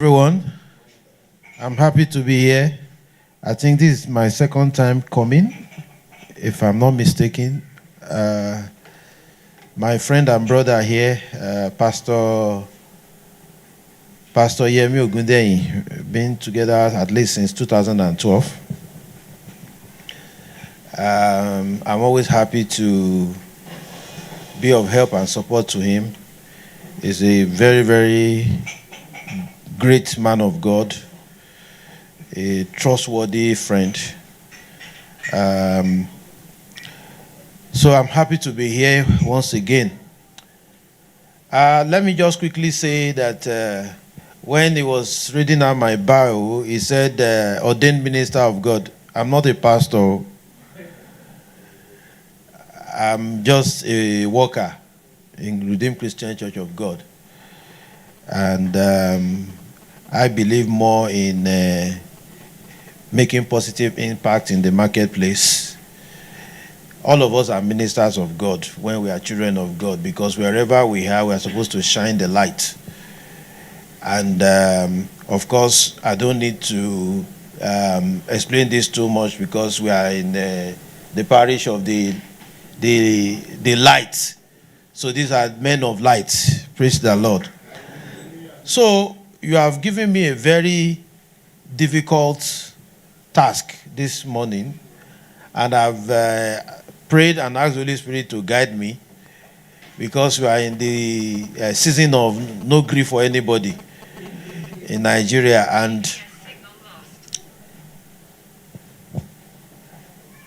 Everyone, I'm happy to be here. I think this is my second time coming, if I'm not mistaken. My friend and brother here, Pastor Yemi Ogundeyin, been together at least since 2012. I'm always happy to be of help and support to him. He's a very, very great man of God, a trustworthy friend. So I'm happy to be here once again. Let me just quickly say that when he was reading out my bio, he said, ordained minister of God. I'm not a pastor. I'm just a worker in Redeemed Christian Church of God. And I believe more in making positive impact in the marketplace. All of us are ministers of God when we are children of God, because wherever we are supposed to shine the light. And of course, I don't need to explain this too much, because we are in the parish of the light. So these are men of light. Praise the Lord. So you have given me a very difficult task this morning, and I've prayed and asked the Holy Spirit to guide me, because we are in the season of no grief for anybody in Nigeria, and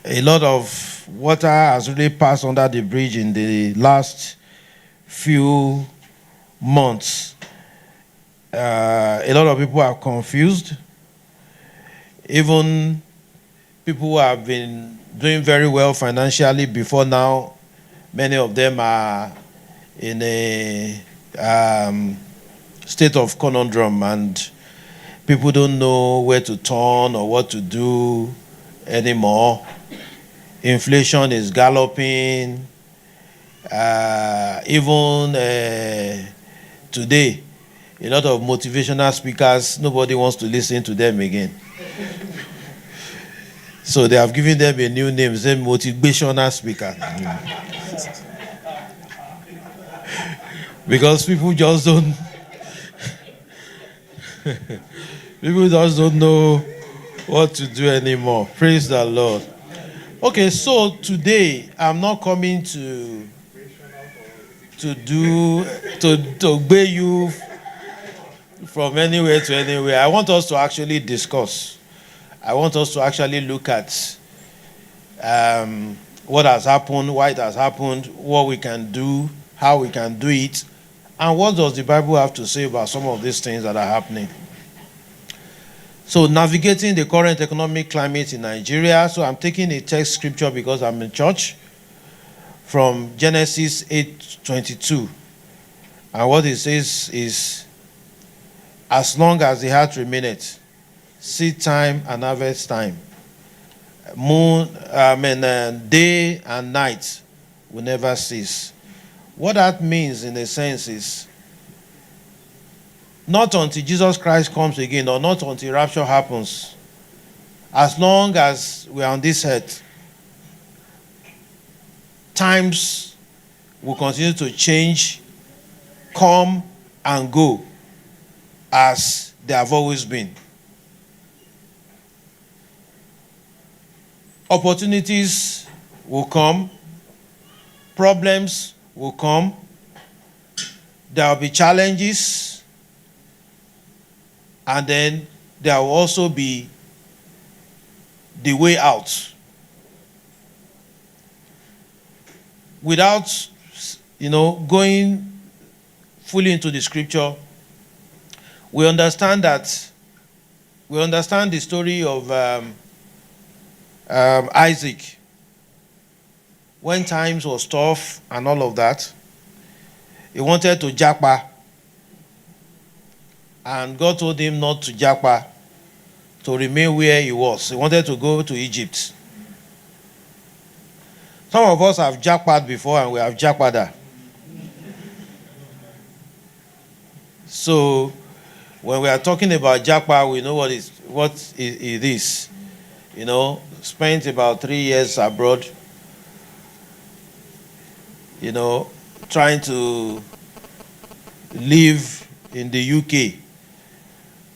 a lot of water has really passed under the bridge in the last few months. A lot of people are confused. Even people who have been doing very well financially before now, many of them are in a state of conundrum, and people don't know where to turn or what to do anymore. Inflation is galloping. Even today, a lot of motivational speakers, nobody wants to listen to them again. So they have given them a new name, say motivational speaker. Because people just don't know what to do anymore. Praise the Lord. Okay, so today I'm not coming to obey you from anywhere to anywhere. I want us to actually discuss. I want us to actually look at what has happened, why it has happened, what we can do, how we can do it, and what does the Bible have to say about some of these things that are happening. So, navigating the current economic climate in Nigeria. So I'm taking a text scripture because I'm in church, from Genesis 8:22. And what it says is, as long as the heart remaineth, seed time and harvest time, day and night will never cease. What that means in a sense is, not until Jesus Christ comes again, or not until rapture happens, as long as we are on this earth, times will continue to change, come and go, as they have always been. Opportunities will come, problems will come, there will be challenges, and then there will also be the way out. Without, going fully into the scripture, we understand the story of Isaac. When times was tough and all of that, he wanted to japa, and God told him not to japa, to remain where he was. He wanted to go to Egypt. Some of us have jackpot before, and we have jackpot. So When we are talking about Japa, we know what it is. You know, spent about 3 years abroad, you know, trying to live in the UK.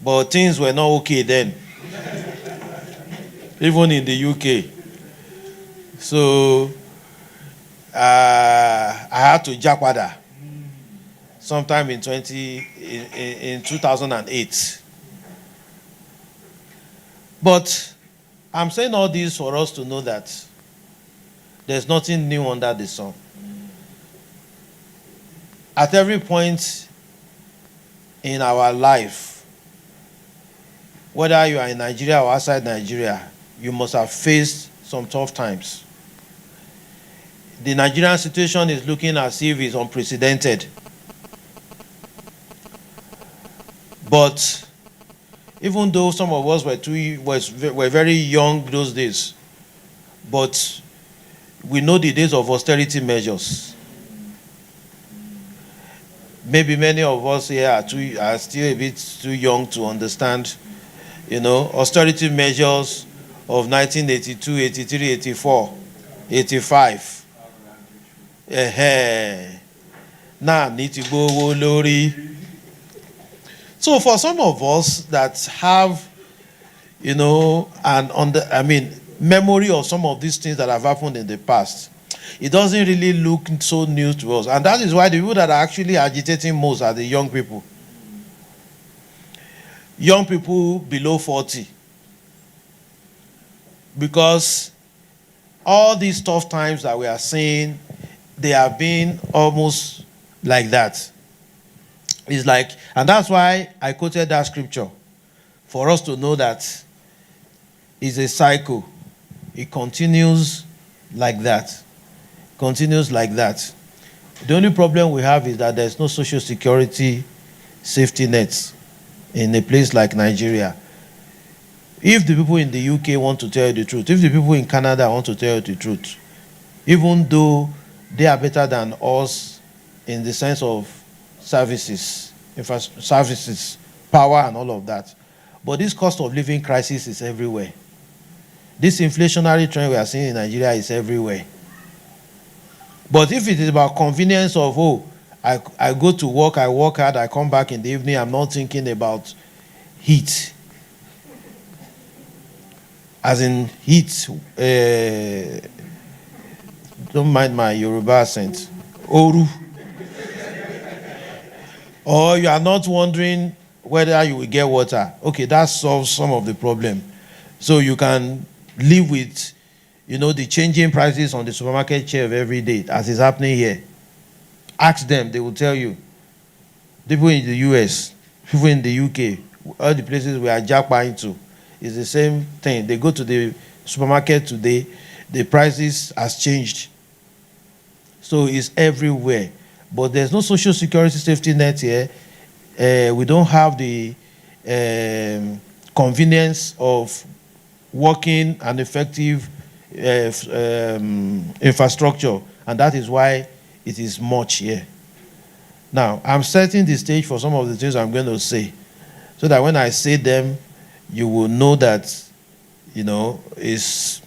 But things were not okay then, even in the UK. So I had to Jakwada sometime in 2008. But I'm saying all this for us to know that there's nothing new under the sun. At every point in our life, whether you are in Nigeria or outside Nigeria, you must have faced some tough times. The Nigerian situation is looking as if it's unprecedented. But even though some of us were very young those days, but we know the days of austerity measures. Maybe many of us here are still a bit too young to understand, you know, austerity measures of 1982, 83, 84, 85. So for some of us that have, you know, memory of some of these things that have happened in the past, it doesn't really look so new to us. And that is why the people that are actually agitating most are the young people. Young people below 40. Because all these tough times that we are seeing, they have been almost like that. It's like, and that's why I quoted that scripture, for us to know that it's a cycle. It continues like that. Continues like that. The only problem we have is that there's no social security safety nets in a place like Nigeria. If the people in the UK want to tell you the truth, if the people in Canada want to tell you the truth, even though they are better than us in the sense of services, power and all of that, but this cost of living crisis is everywhere. This inflationary trend we are seeing in Nigeria is everywhere. But if it is about convenience of, I go to work, I work hard, I come back in the evening, I'm not thinking about heat. As in heat, don't mind my Yoruba accent, Oru. Or you are not wondering whether you will get water. Okay, that solves some of the problem. So you can live with, you know, the changing prices on the supermarket shelf every day, as is happening here. Ask them, they will tell you. People in the US, people in the UK, all the places we are jackpotting to, it's the same thing. They go to the supermarket today, the prices has changed. So it's everywhere. But there's no social security safety net here. We don't have the convenience of working and effective infrastructure. And that is why it is much here. Now, I'm setting the stage for some of the things I'm going to say, so that when I say them, you will know that, you know, it's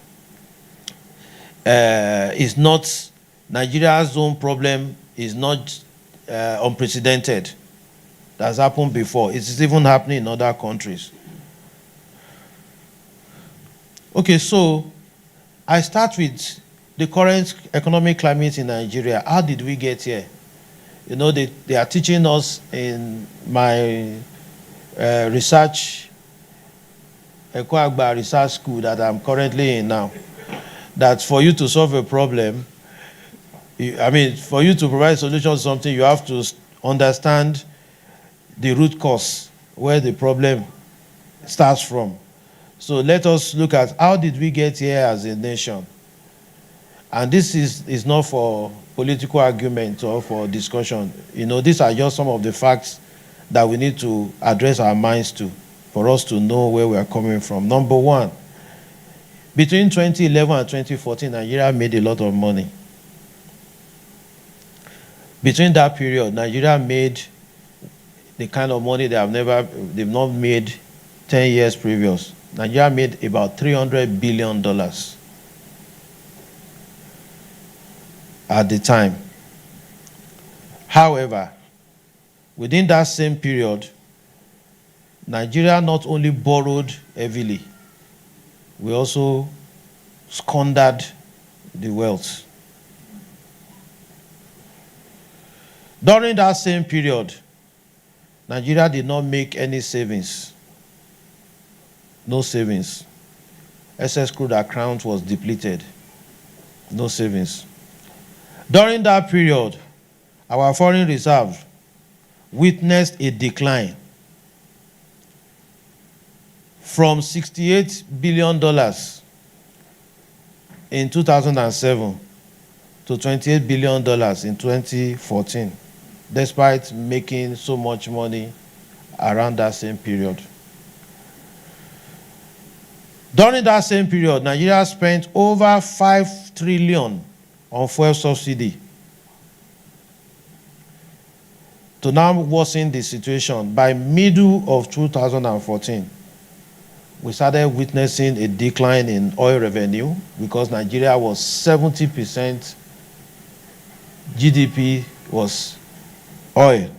not Nigeria's own problem, is not unprecedented. That's happened before. It's even happening in other countries. Okay, so I start with the current economic climate in Nigeria. How did we get here? You know, they are teaching us in my research school that I'm currently in now, that for you to solve a problem, for you to provide a solution to something, you have to understand the root cause, where the problem starts from. So let us look at how did we get here as a nation. And this is not for political argument or for discussion. You know, these are just some of the facts that we need to address our minds to, for us to know where we are coming from. Number one, between 2011 and 2014, Nigeria made a lot of money. Between that period, Nigeria made the kind of money they've not made 10 years previous. Nigeria made about $300 billion at the time. However, within that same period, Nigeria not only borrowed heavily, we also squandered the wealth. During that same period, Nigeria did not make any savings. No savings. Excess crude account was depleted. No savings. During that period, our foreign reserve witnessed a decline from $68 billion in 2007 to $28 billion in 2014, despite making so much money around that same period. During that same period, Nigeria spent over $5 trillion on fuel subsidy. To now worsen the situation, by middle of 2014, we started witnessing a decline in oil revenue because Nigeria was 70% GDP was oil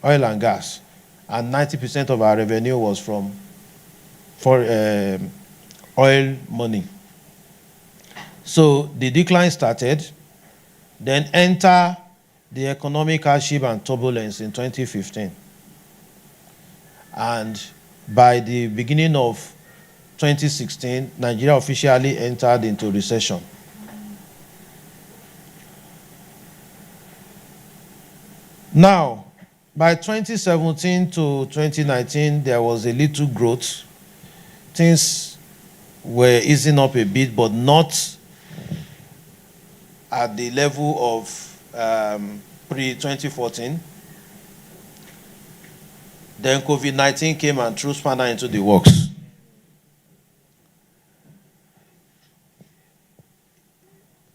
and gas, and 90% of our revenue was from oil money. So the decline started, then enter the economic hardship and turbulence in 2015. And by the beginning of 2016, Nigeria officially entered into recession. Now, by 2017 to 2019, there was a little growth. Things were easing up a bit, but not at the level of pre-2014. Then COVID-19 came and threw spanner into the works.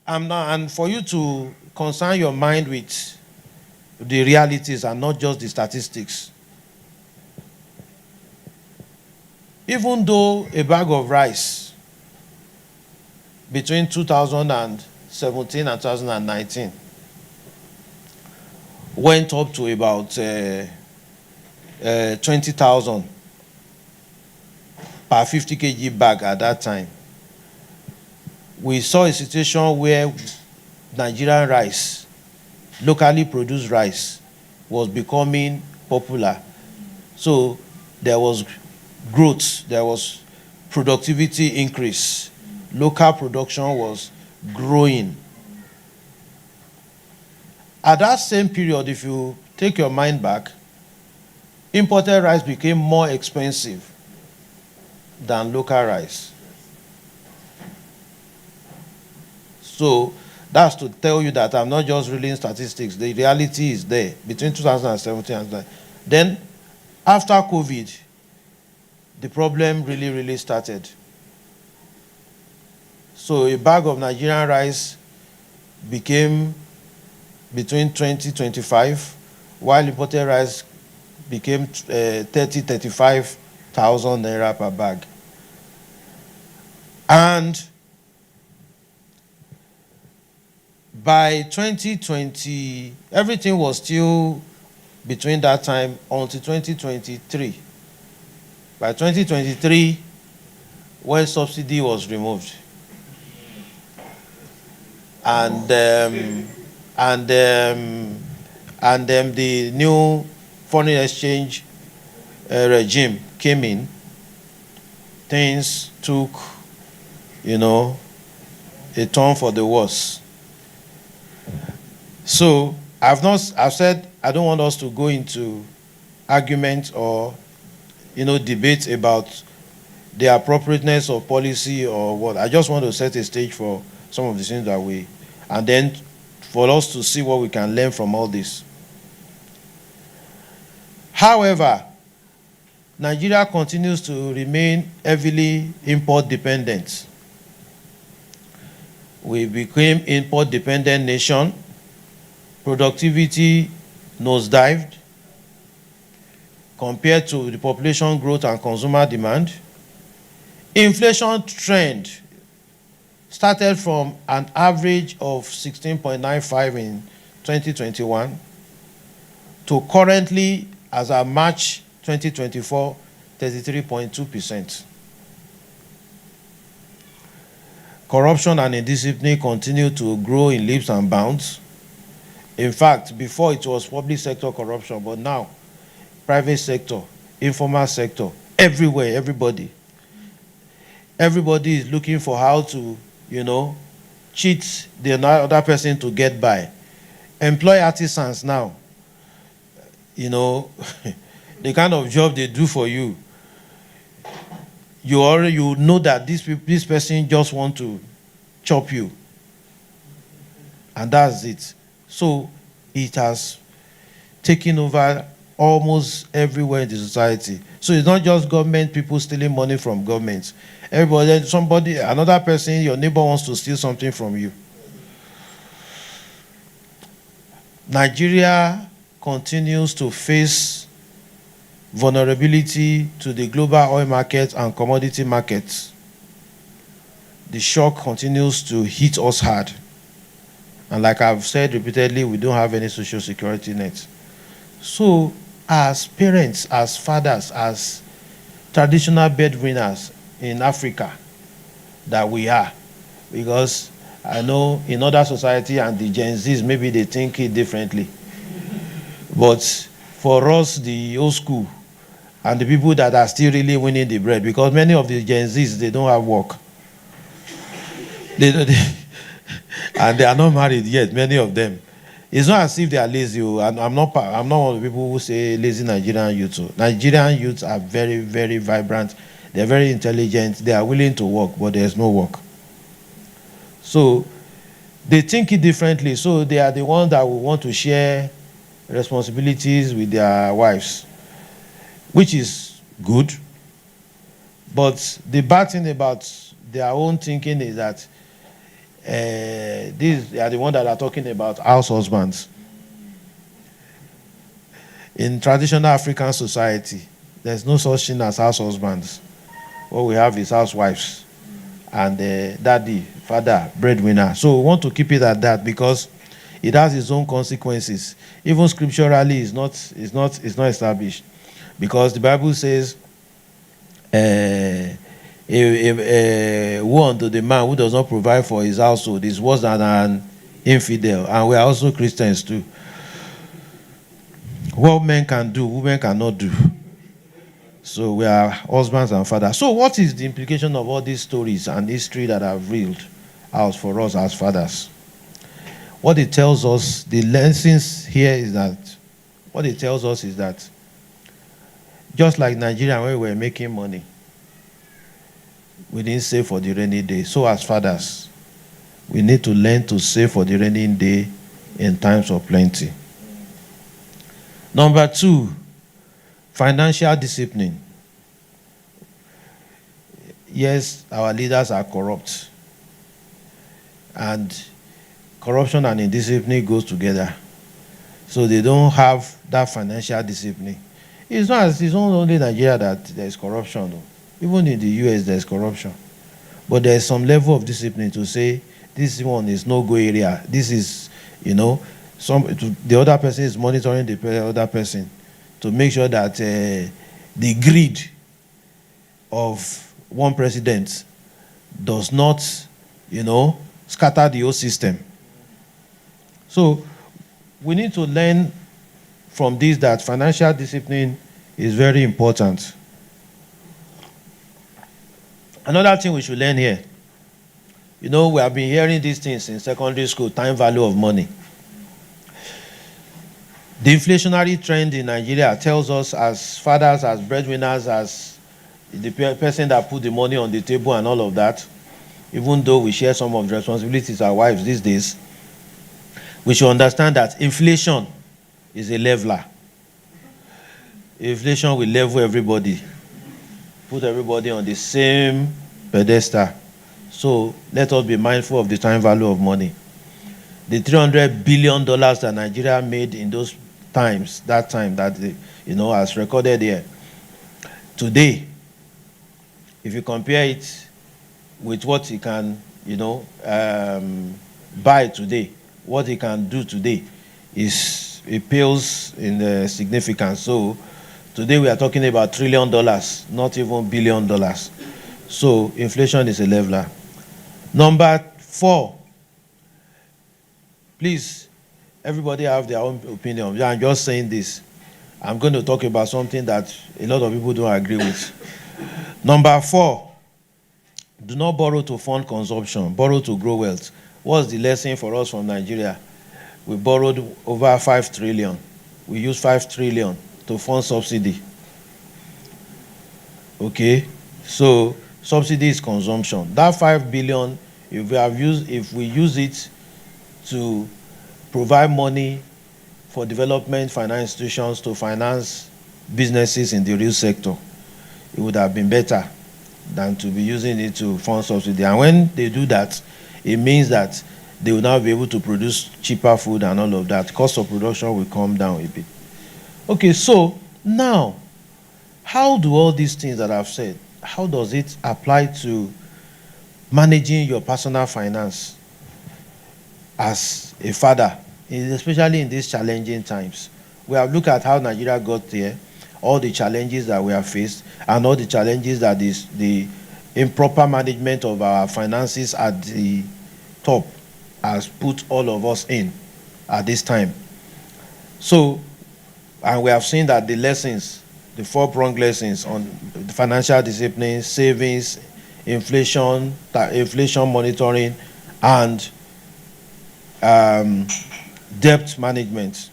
And for you to concern your mind with the realities and not just the statistics. Even though a bag of rice between 2017 and 2019 went up to about 20,000 per 50 kg bag at that time, we saw a situation where Nigerian rice, locally produced rice, was becoming popular. So there was growth, there was productivity increase. Local production was growing. At that same period, if you take your mind back, imported rice became more expensive than local rice. So that's to tell you that I'm not just reading statistics. The reality is there between 2017 and 2019. Then, after COVID, the problem really started. So a bag of Nigerian rice became between 20-25, while imported rice became 35,000 naira per bag. And by 2020, everything was still between that time until 2023. By 2023, when subsidy was removed, and the new foreign exchange regime came in, things took, a turn for the worse. So I've said I don't want us to go into argument or debate about the appropriateness of policy or what. I just want to set a stage for some of the things that and then for us to see what we can learn from all this. However, Nigeria continues to remain heavily import dependent. We became import dependent nation. Productivity nosedived. compared to the population growth and consumer demand. Inflation trend started from an average of 16.95 in 2021 to currently, as of March 2024, 33.2%. Corruption and indiscipline continue to grow in leaps and bounds. In fact, before it was public sector corruption, but now private sector, informal sector, everywhere, everybody is looking for how to, cheat the other person to get by. Employ artisans now, the kind of job they do for you. You know that this person just want to chop you. And that's it. So it has taken over almost everywhere in the society. So it's not just government people stealing money from government. Everybody, another person, your neighbor wants to steal something from you. Nigeria continues to face vulnerability to the global oil market and commodity markets. The shock continues to hit us hard. And like I've said repeatedly, we don't have any social security net. So as parents, as fathers, as traditional breadwinners in Africa that we are, because I know in other society and the Gen Zs, maybe they think it differently. But for us, the old school, and the people that are still really winning the bread, because many of the Gen Zs, they don't have work. And they are not married yet, many of them. It's not as if they are lazy. And I'm not one of the people who say lazy Nigerian youth. Nigerian youths are very, very vibrant. They're very intelligent. They are willing to work, but there's no work. So they think it differently. So they are the ones that will want to share responsibilities with their wives, which is good. But the bad thing about their own thinking is that these are the ones that are talking about house husbands. In traditional African society, there's no such thing as house husbands. What we have is housewives and daddy, father, breadwinner. So we want to keep it at that because it has its own consequences. Even scripturally, it's not established, because the Bible says, woe unto the man who does not provide for his household is worse than an infidel. And we are also Christians too. What men can do, women cannot do. So we are husbands and fathers. So what is the implication of all these stories and history that I've reeled out for us as fathers? What it tells us, the lessons here is that, what it tells us is that just like Nigeria, when we were making money, we didn't save for the rainy day. So as fathers, we need to learn to save for the rainy day in times of plenty. Number 2, financial discipline. Yes, our leaders are corrupt. And corruption and indiscipline goes together. So they don't have that financial discipline. It's not only Nigeria that there is corruption, though. Even in the US, there's corruption. But there's some level of discipline to say, this one is no-go area. This is, the other person is monitoring the other person to make sure that the greed of one president does not, scatter the whole system. So we need to learn from this that financial discipline is very important. Another thing we should learn here, we have been hearing these things in secondary school, time value of money. The inflationary trend in Nigeria tells us as fathers, as breadwinners, as the person that put the money on the table and all of that, even though we share some of the responsibilities our wives these days, we should understand that inflation is a leveler. Inflation will level everybody, put everybody on the same pedestal. So let us be mindful of the time value of money. The $300 billion that Nigeria made in those times, that time that, as recorded here. Today, if you compare it with what he can, buy today, what he can do today, it pales in the significance. So today we are talking about $1 trillion, not even $1 billion. So inflation is a leveler. Number 4, please, everybody have their own opinion. Yeah, I'm just saying this. I'm going to talk about something that a lot of people don't agree with. Number 4, do not borrow to fund consumption, borrow to grow wealth. What's the lesson for us from Nigeria? We borrowed over 5 trillion. We used 5 trillion to fund subsidy. Okay? So subsidy is consumption. That 5 billion, if we use it to provide money for development finance institutions to finance businesses in the real sector, it would have been better than to be using it to fund subsidy. And when they do that, it means that they will now be able to produce cheaper food and all of that. Cost of production will come down a bit. Okay, so now, how do all these things that I've said, how does it apply to managing your personal finance as a father, especially in these challenging times? We have looked at how Nigeria got there, all the challenges that we have faced, and all the challenges that the improper management of our finances at the top has put all of us in at this time. So, and we have seen that the lessons, the 4-pronged lessons on the financial discipline, savings, inflation monitoring, and debt management.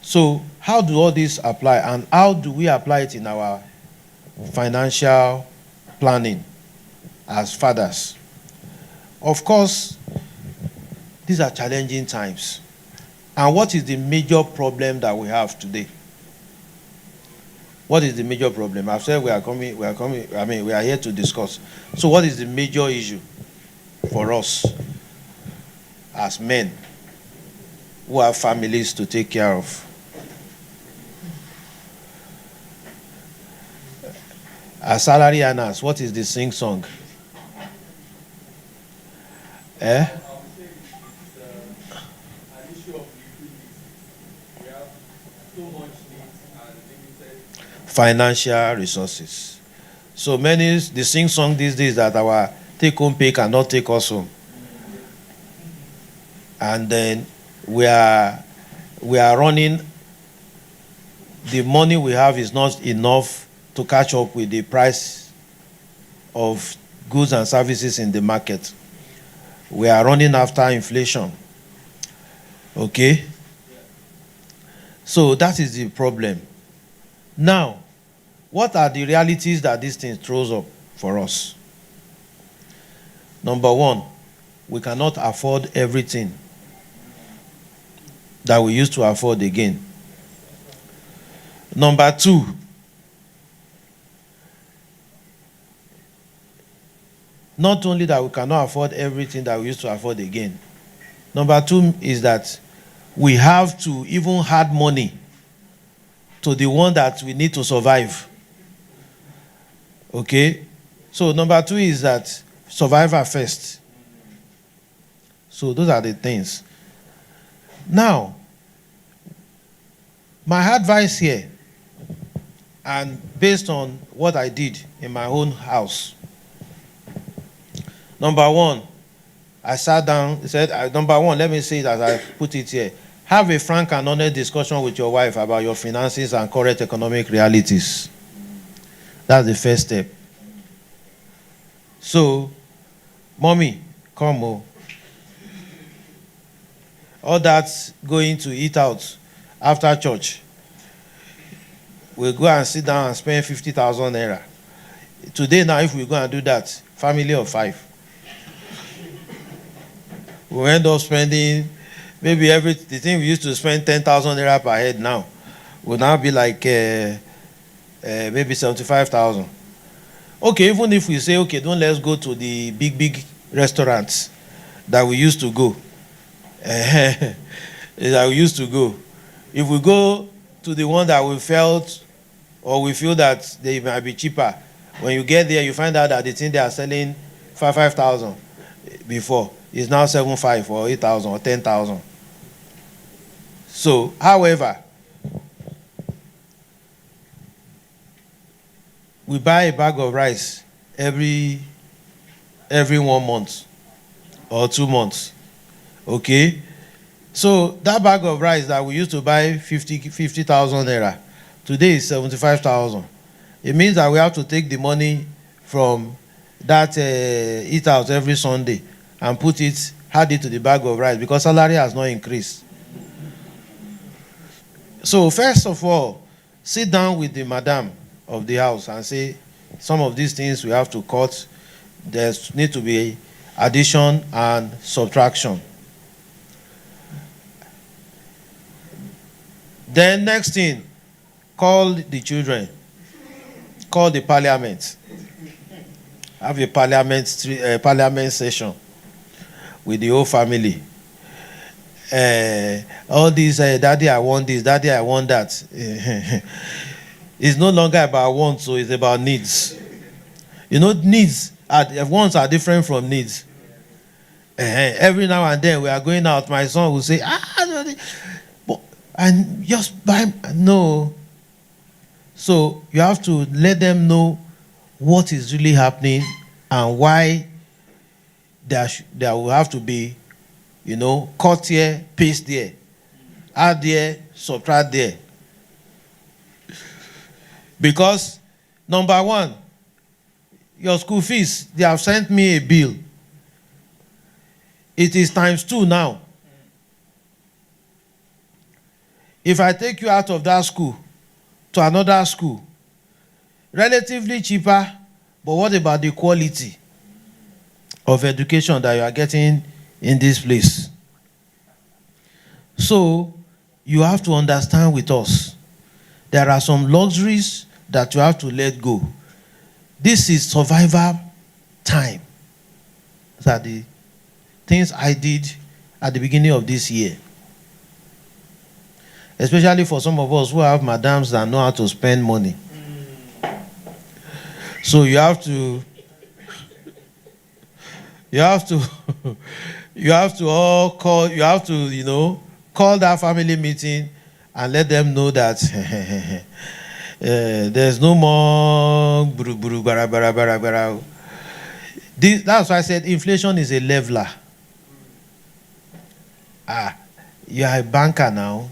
So how do all this apply, and how do we apply it in our financial planning as fathers? Of course, these are challenging times. And what is the major problem that we have today? What is the major problem? I've said we are here to discuss. So what is the major issue for us as men who have families to take care of? As salary earners, what is the sing song? Financial resources. So many, the sing song these days that our take-home pay cannot take us home. And then we are running, the money we have is not enough to catch up with the price of goods and services in the market. We are running after inflation. Okay? So that is the problem. Now, what are the realities that this thing throws up for us? Number 1, we cannot afford everything that we used to afford again. Number 2, not only that we cannot afford everything that we used to afford again. Number 2 is that we have to even add money to the one that we need to survive. Okay? So number 2 is that survival first. So those are the things. Now, my advice here, and based on what I did in my own house. Number 1, I sat down, said, number 1, let me say it as I put it here. Have a frank and honest discussion with your wife about your finances and current economic realities. That's the first step. So, mommy, come on. All that going to eat out after church, we'll go and sit down and spend 50,000 naira. Today now, if we go and do that, family of 5. We end up spending, maybe the thing we used to spend 10,000 naira per head now will now be like maybe 75,000. Okay, even if we say, okay, don't let's go to the big restaurants that we used to go. That we used to go. if we go to the one that we felt or we feel that they might be cheaper, when you get there, you find out that the thing they are selling 5,000 before is now 7,500 or 8,000 or 10,000. So, however, we buy a bag of rice every 1 month or 2 months. Okay? So that bag of rice that we used to buy 50,000 naira, today is 75,000. It means that we have to take the money from that eat out every Sunday and add it to the bag of rice because salary has not increased. So first of all, sit down with the madam of the house and say, some of these things we have to cut. There need to be addition and subtraction. Then next thing, call the children, call the parliament, have a parliament session with the whole family. All these, daddy I want this, daddy I want that. It's no longer about wants, so it's about needs. You know, wants are different from needs. Every now and then we are going out, my son will say, and just buy. No. So you have to let them know what is really happening and why there will have to be, cut here, paste there, add there, subtract there. Because, number one, your school fees, they have sent me a bill. It is ×2 now. If I take you out of that school to another school, relatively cheaper, but what about the quality of education that you are getting in this place? So, you have to understand with us, there are some luxuries that you have to let go. This is survival time. These are the things I did at the beginning of this year. Especially for some of us who have madams that know how to spend money. So you have to call that family meeting and let them know that there's no more that's why I said inflation is a leveler. You are a banker now.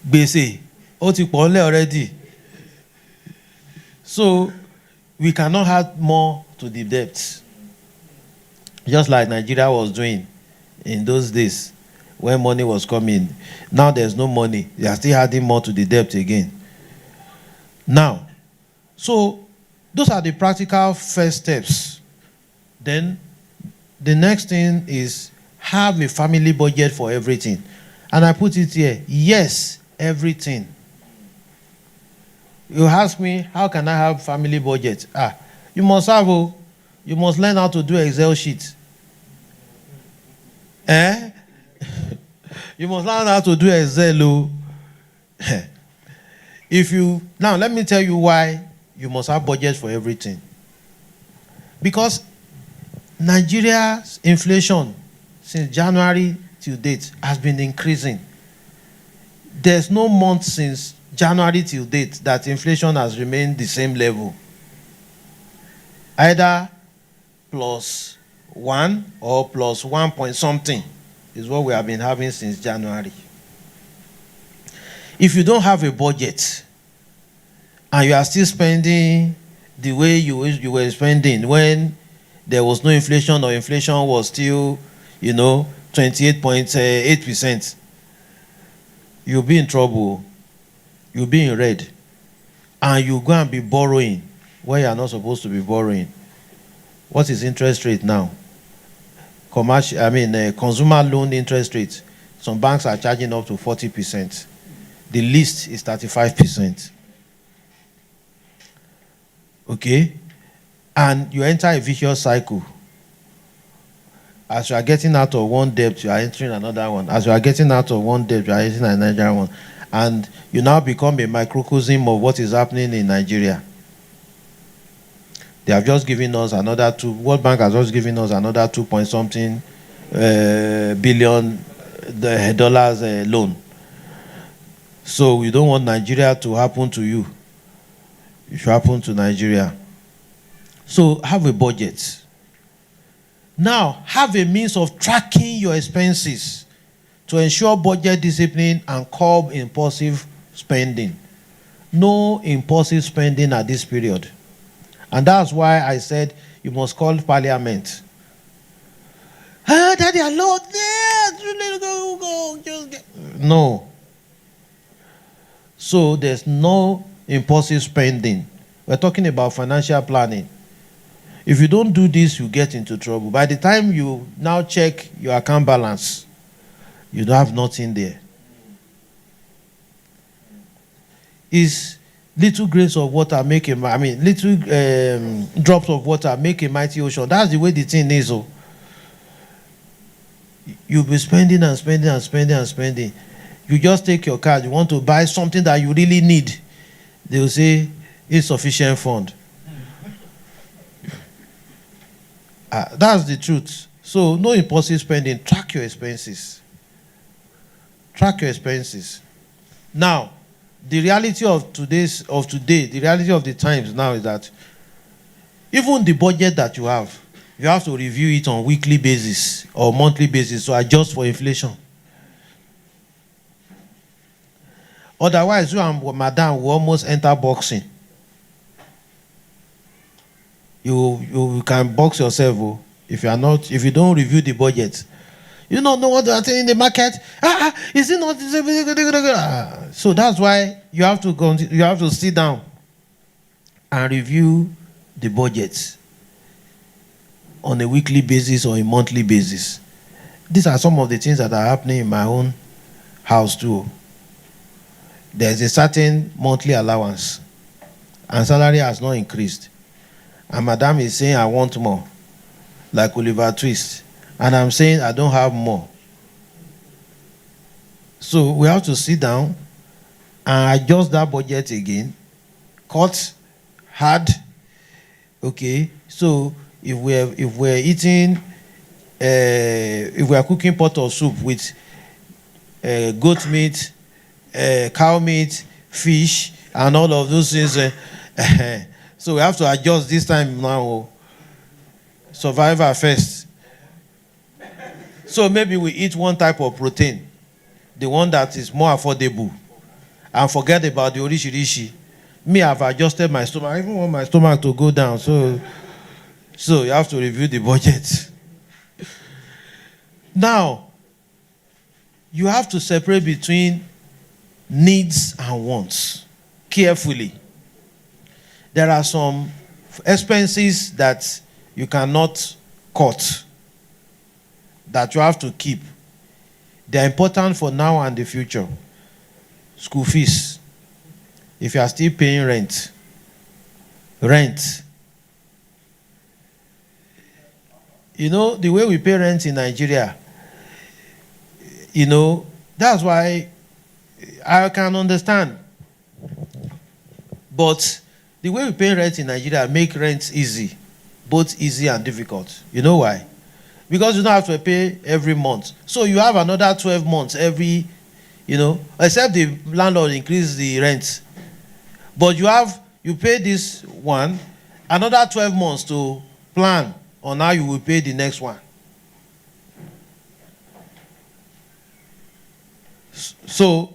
Gbese, ó ti pọ̀ ńlẹ̀ already. So we cannot add more to the debt. Just like Nigeria was doing in those days when money was coming. Now there's no money. They are still adding more to the debt again. Now, so those are the practical first steps. Then the next thing is have a family budget for everything. And I put it here, yes, everything. You ask me, how can I have family budget? You must learn how to do Excel sheet. You must learn how to do Excel. Now let me tell you why you must have budget for everything. Because Nigeria's inflation since January till date has been increasing. There's no month since January till date that inflation has remained the same level. Either +1 or +1 point something is what we have been having since January. If you don't have a budget and you are still spending the way you were spending when there was no inflation or inflation was still, 28.8%, you'll be in trouble. You'll be in red. And you go and be borrowing where you are not supposed to be borrowing. What is interest rate now? Consumer loan interest rate. Some banks are charging up to 40%. The least is 35%. Okay? And you enter a vicious cycle. As you are getting out of one debt, you are entering another one. As you are getting out of one debt, you are entering another one. And you now become a microcosm of what is happening in Nigeria. They have just given us another World Bank has just given us another 2 point something billion dollars loan. So we don't want Nigeria to happen to you. It should happen to Nigeria. So have a budget. Now, have a means of tracking your expenses to ensure budget discipline and curb impulsive spending. No impulsive spending at this period. And that's why I said you must call Parliament. Daddy, I love this. No. So there's no impulsive spending. We're talking about financial planning. If you don't do this, you get into trouble. By the time you now check your account balance, you don't have nothing there. Is little grains of water make a, little drops of water make a mighty ocean. That's the way the thing is. Oh. You'll be spending and spending and spending and spending. You just take your card, you want to buy something that you really need. They will say, insufficient fund. That's the truth. So no impulsive spending. Track your expenses. Track your expenses. Now, the reality of today, the reality of the times now is that even the budget that you have to review it on weekly basis or monthly basis to adjust for inflation. Otherwise, you and Madam will almost enter boxing. You can box yourself if you don't review the budget. You don't know what they are saying in the market. Is it not? So that's why you have to sit down and review the budget on a weekly basis or a monthly basis. These are some of the things that are happening in my own house too. There's a certain monthly allowance, and salary has not increased. And Madam is saying, I want more, like Oliver Twist. And I'm saying, I don't have more. So we have to sit down and adjust that budget again. Cut hard. Okay. So if we're eating, if we are cooking pot of soup with goat meat, cow meat, fish, and all of those things, so we have to adjust this time now. Survivor first. So maybe we eat one type of protein, the one that is more affordable, and forget about the orishi. Me, I've adjusted my stomach. I even want my stomach to go down. So you have to review the budget. Now, you have to separate between needs and wants carefully. There are some expenses that you cannot cut, that you have to keep. They're important for now and the future. School fees. If you are still paying rent. You know, the way we pay rent in Nigeria, you know, that's why I can understand. But the way we pay rent in Nigeria make rent easy. Both easy and difficult. You know why? Because you don't have to pay every month. So you have another 12 months every, except the landlord increase the rent. But you pay this one, another 12 months to plan on how you will pay the next one. So,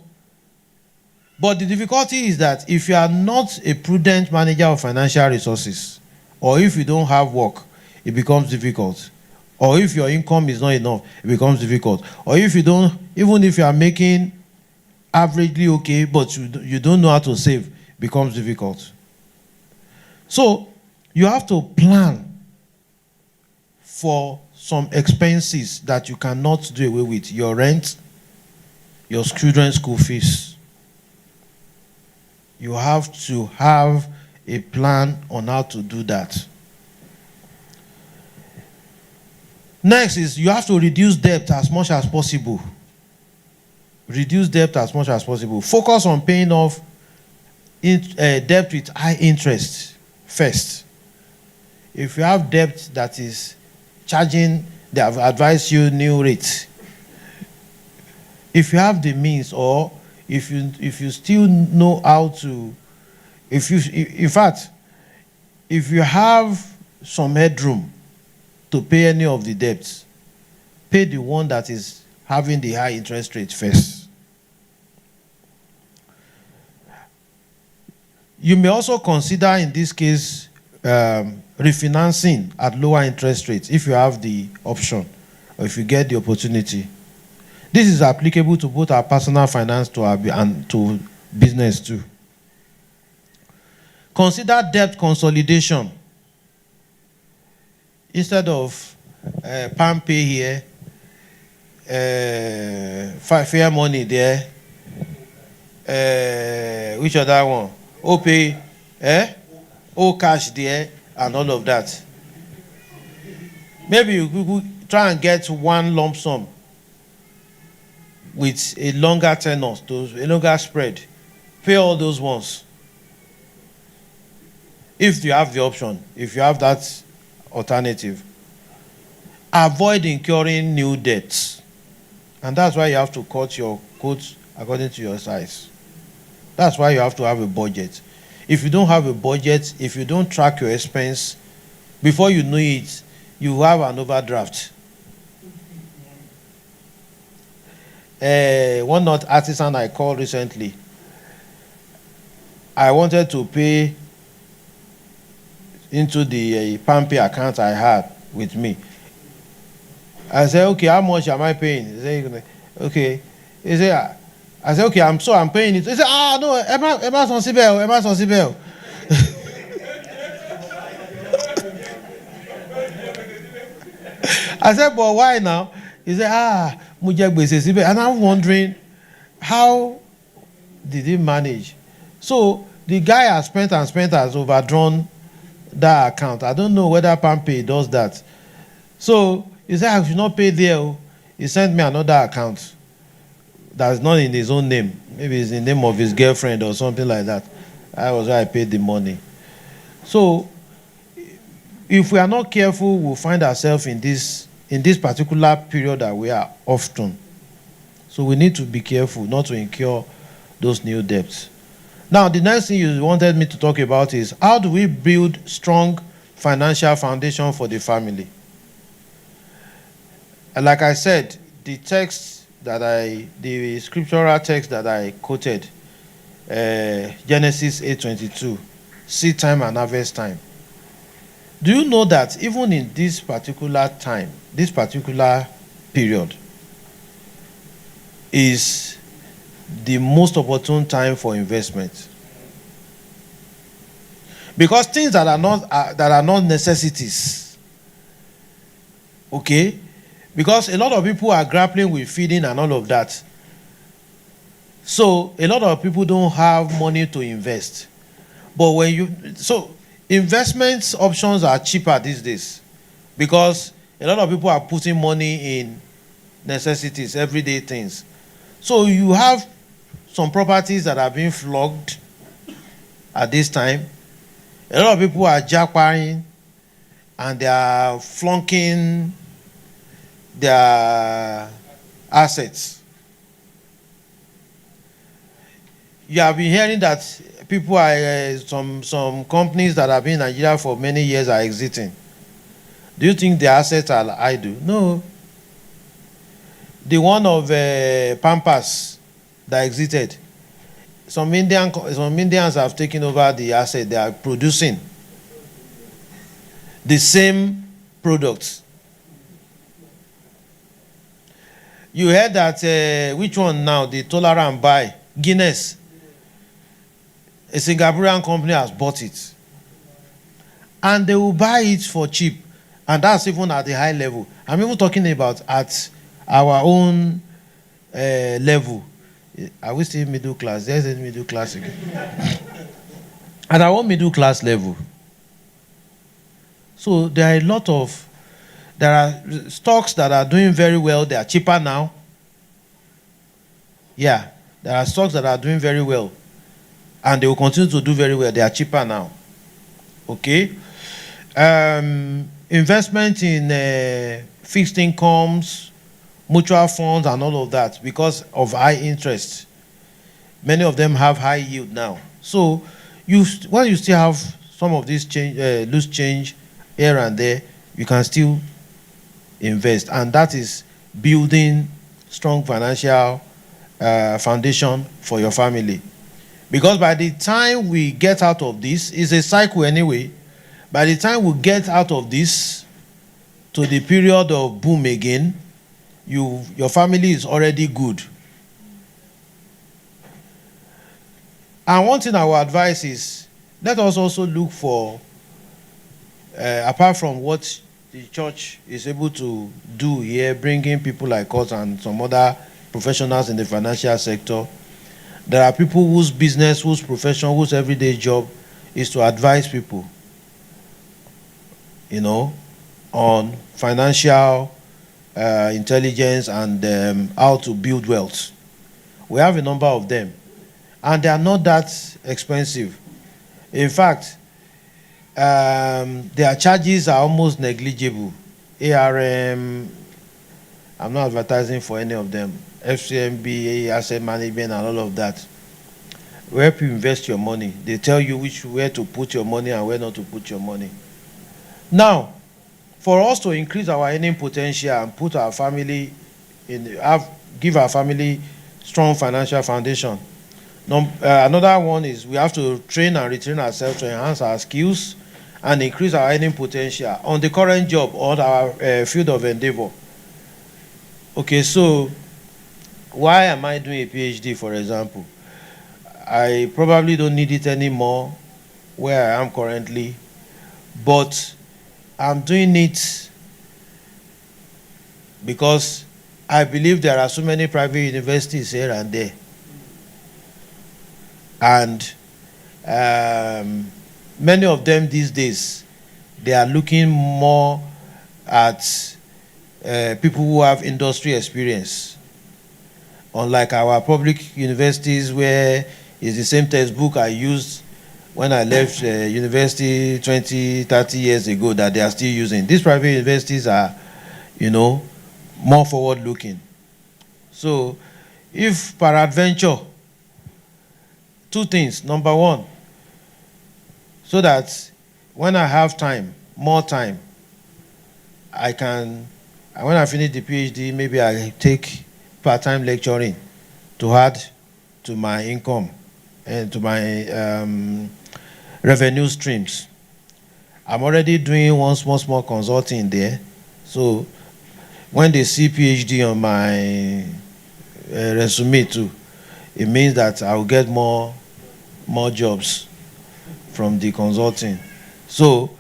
but the difficulty is that if you are not a prudent manager of financial resources, or if you don't have work, it becomes difficult. Or if your income is not enough, it becomes difficult. Or if you don't, even if you are making averagely okay, but you don't know how to save, it becomes difficult. So you have to plan for some expenses that you cannot do away with. Your rent, your children's school fees. You have to have a plan on how to do that. Next is you have to reduce debt as much as possible. Reduce debt as much as possible. Focus on paying off debt with high interest first. If you have debt that is charging, they have advised you new rates. If you have the means, or if you still know how to, in fact, if you have some headroom to pay any of the debts, pay the one that is having the high interest rate first. You may also consider, in this case, refinancing at lower interest rates if you have the option or if you get the opportunity. This is applicable to both our personal finance and to business too. Consider debt consolidation. Instead of palm pay here, fair money there, which other one? OPay, cash there, and all of that. Maybe you could try and get one lump sum with a longer tenor, a longer spread. Pay all those ones. If you have the option, if you have that alternative. Avoid incurring new debts. And that's why you have to cut your coats according to your size. That's why you have to have a budget. If you don't have a budget, if you don't track your expense, before you know it, you have an overdraft. One artisan I called recently, I wanted to pay into the PalmPay account I had with me. I said, okay, how much am I paying? He said, okay. He said, I said, okay, I'm paying it. He said, no, Emma Sonsibel. I said, but why now? He said, and I'm wondering, how did he manage? So the guy has overdrawn that account. I don't know whether PalmPay does that. So he said, I should not pay there. He sent me another account that's not in his own name. Maybe it's in the name of his girlfriend or something like that. I was where I paid the money. So if we are not careful, we'll find ourselves in this particular period that we are often. So we need to be careful not to incur those new debts. Now, the next thing you wanted me to talk about is how do we build strong financial foundation for the family? And like I said, the scriptural text that I quoted, Genesis 8:22, seed time and harvest time. Do you know that even in this particular time, this particular period, is the most opportune time for investment? Because things that are not necessities, okay? Because a lot of people are grappling with feeding and all of that. So a lot of people don't have money to invest. But investment options are cheaper these days because a lot of people are putting money in necessities, everyday things. So you have some properties that are being flogged at this time. A lot of people are jackpotting and they are flunking their assets. You have been hearing that people are some companies that have been in Nigeria for many years are exiting. Do you think their assets are idle? No. The one of Pampas that exited, some Indians have taken over the asset. They are producing the same products. You heard that which one now? The Tolerant buy Guinness. A Singaporean company has bought it. And they will buy it for cheap. And that's even at the high level. I'm even talking about at our own level. Are we still middle class? There's a middle class again. At our own middle class level. So there are a lot of There are stocks that are doing very well. They are cheaper now. Yeah, there are stocks that are doing very well, and they will continue to do very well. They are cheaper now. Okay. Investment in fixed incomes, mutual funds, and all of that, because of high interest. Many of them have high yield now. So, while you still have some of this change, loose change here and there, you can still invest, and that is building strong financial foundation for your family. Because by the time we get out of this, it's a cycle anyway. By the time we get out of this to the period of boom again, your family is already good. And one thing I will advise is, let us also look for, apart from what the church is able to do here, bringing people like us and some other professionals in the financial sector, there are people whose business, whose profession, whose everyday job is to advise people, on financial intelligence and how to build wealth. We have a number of them, and they are not that expensive. In fact, their charges are almost negligible. ARM, I'm not advertising for any of them. FCMB, asset management, and all of that. We help you invest your money. They tell you where to put your money and where not to put your money. Now, for us to increase our earning potential and put our family give our family strong financial foundation. Another one is we have to train and retrain ourselves to enhance our skills and increase our earning potential on the current job or our field of endeavor. Okay, so why am I doing a PhD, for example? I probably don't need it anymore where I am currently, but I'm doing it because I believe there are so many private universities here and there. And many of them these days, they are looking more at people who have industry experience. Unlike our public universities, where it's the same textbook I used when I left university 20, 30 years ago that they are still using. These private universities are, more forward-looking. So, if peradventure, two things. Number one, so that when I have time, more time, when I finish the PhD, maybe I take part-time lecturing to add to my income and to my revenue streams. I'm already doing one small consulting there. So when they see PhD on my resume too, it means that I will get more jobs from the consulting. So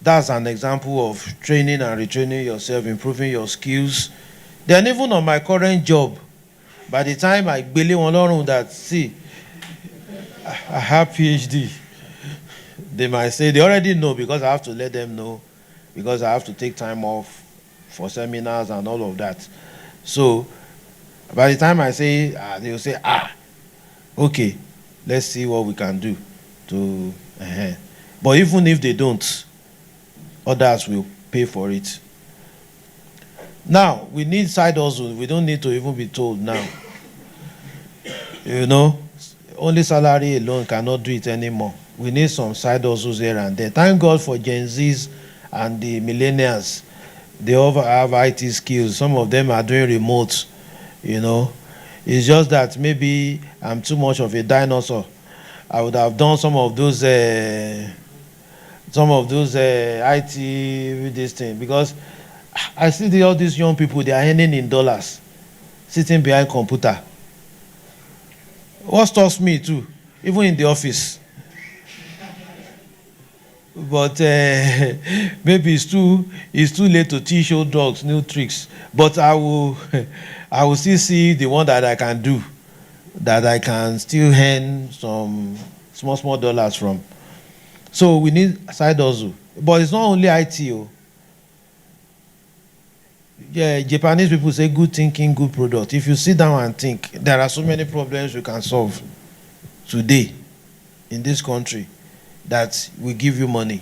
that's an example of training and retraining yourself, improving your skills. Then even on my current job, by the time I believe on that, see, I have PhD, they might say, they already know because I have to let them know, because I have to take time off for seminars and all of that. So by the time I say, they will say, okay, let's see what we can do to. But even if they don't, others will pay for it. Now, we need side hustle. We don't need to even be told now. Only salary alone cannot do it anymore. We need some side hustles here and there. Thank God for Gen Zs and the millennials. They all have IT skills. Some of them are doing remote, It's just that maybe I'm too much of a dinosaur. I would have done some of those IT with this thing, because I see all these young people, they are earning in dollars, sitting behind computer. What stops me too, even in the office. But maybe it's too late to teach old dogs new tricks. But I will still see the one that I can do, that I can still earn some small dollars from. So we need side hustle. But it's not only IT. Yeah, Japanese people say good thinking, good product. If you sit down and think, there are so many problems we can solve today in this country that will give you money.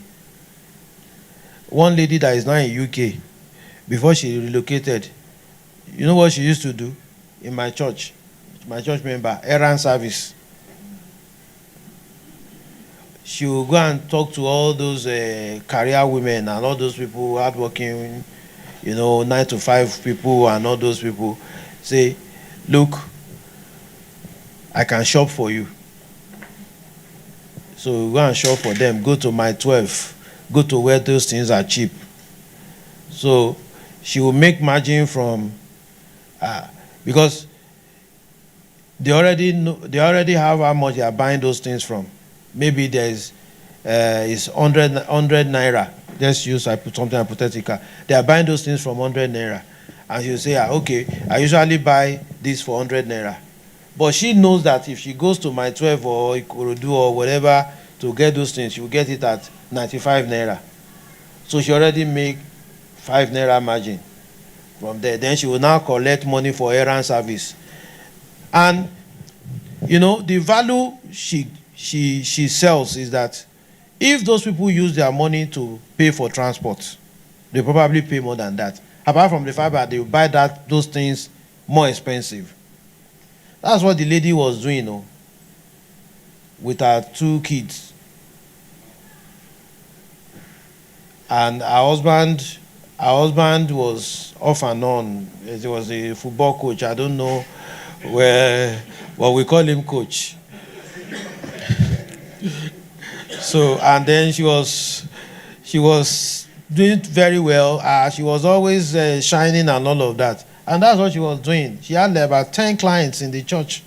One lady that is now in UK, before she relocated, you know what she used to do in my church member, errand service. She will go and talk to all those career women and all those people hardworking, 9 to 5 people and all those people. Say, look, I can shop for you. So go and shop for them. Go to my 12. Go to where those things are cheap. So she will make margin from, because they already have how much they are buying those things from. Maybe there's it's 100 naira. Let's use something hypothetical. They are buying those things from 100 naira. And she'll say, okay, I usually buy this for 100 naira. But she knows that if she goes to my 12 or Ikorodu or whatever to get those things, she will get it at 95 naira. So she already make 5 naira margin from there. Then she will now collect money for errand service. And, the value she sells is that if those people use their money to pay for transport, they probably pay more than that. Apart from the fact that they will buy those things more expensive. That's what the lady was doing, with her 2 kids. And her husband was off and on. He was a football coach. I don't know what we call him coach. So, and then she was doing very well. She was always shining and all of that. And that's what she was doing. She had about 10 clients in the church.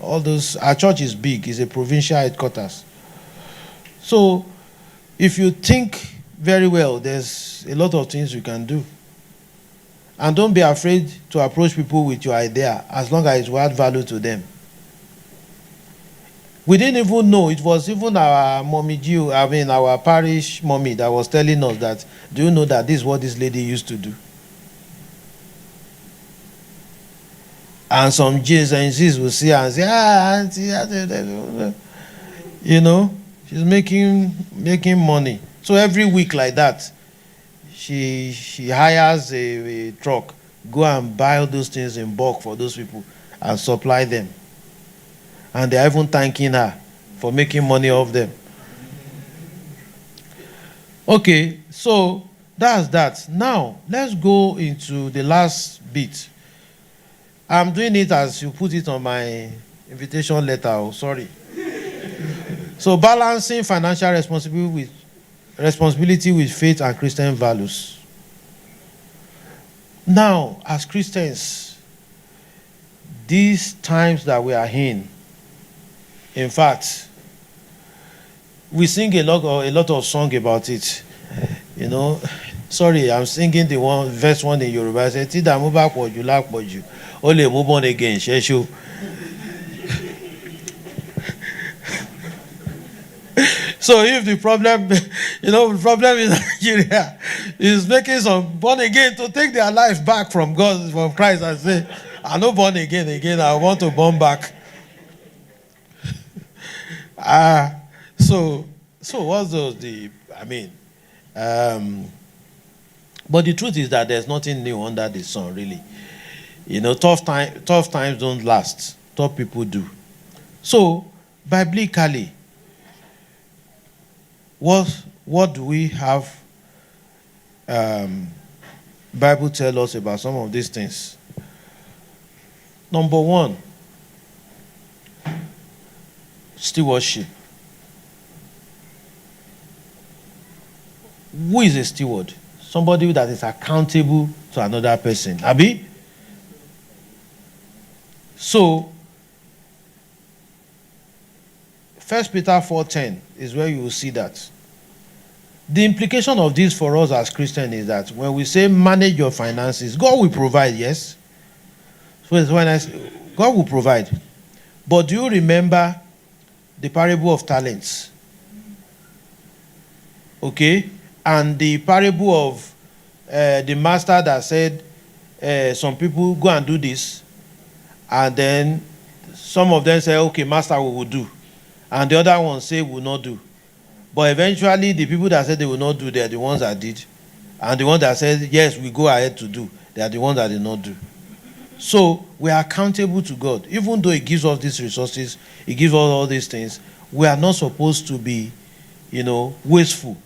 Our church is big. It's a provincial headquarters. So, if you think very well, there's a lot of things you can do. And don't be afraid to approach people with your idea, as long as it will add value to them. We didn't even know. It was even our our parish mommy that was telling us that, do you know that this is what this lady used to do? And some J's and Z's will see her and say, auntie, she's making money. So every week like that, she hires a truck, go and buy all those things in bulk for those people and supply them. And they're even thanking her for making money off them. Okay, so that's that. Now, let's go into the last bit. I'm doing it as you put it on my invitation letter. Oh, sorry. So, balancing financial responsibility with faith and Christian values. Now, as Christians, these times that we are in fact, we sing a lot of song about it. Sorry, I'm singing the verse 1 in Yoruba. I say, "Tida mo ba poju la poju, o le mo born again, shesho." So if the problem, in Nigeria is making some born again to take their life back from God, from Christ, and say, "I'm not born again. I want to born back." So what's but the truth is that there's nothing new under the sun, really. Tough times don't last. Tough people do. So, biblically, what do we have Bible tell us about some of these things? Number 1, stewardship. Who is a steward? Somebody that is accountable to another person. Abi? So, 1 Peter 4:10 is where you will see that. The implication of this for us as Christians is that when we say manage your finances, God will provide, yes? So when I say God will provide. But do you remember the parable of talents? Okay? And the parable of the master that said, some people go and do this, and then some of them say, okay, master, we will do. And the other ones say, we will not do. But eventually, the people that said they will not do, they are the ones that did. And the ones that said, yes, we go ahead to do, they are the ones that did not do. So we are accountable to God. Even though He gives us these resources, He gives us all these things, we are not supposed to be, wasteful.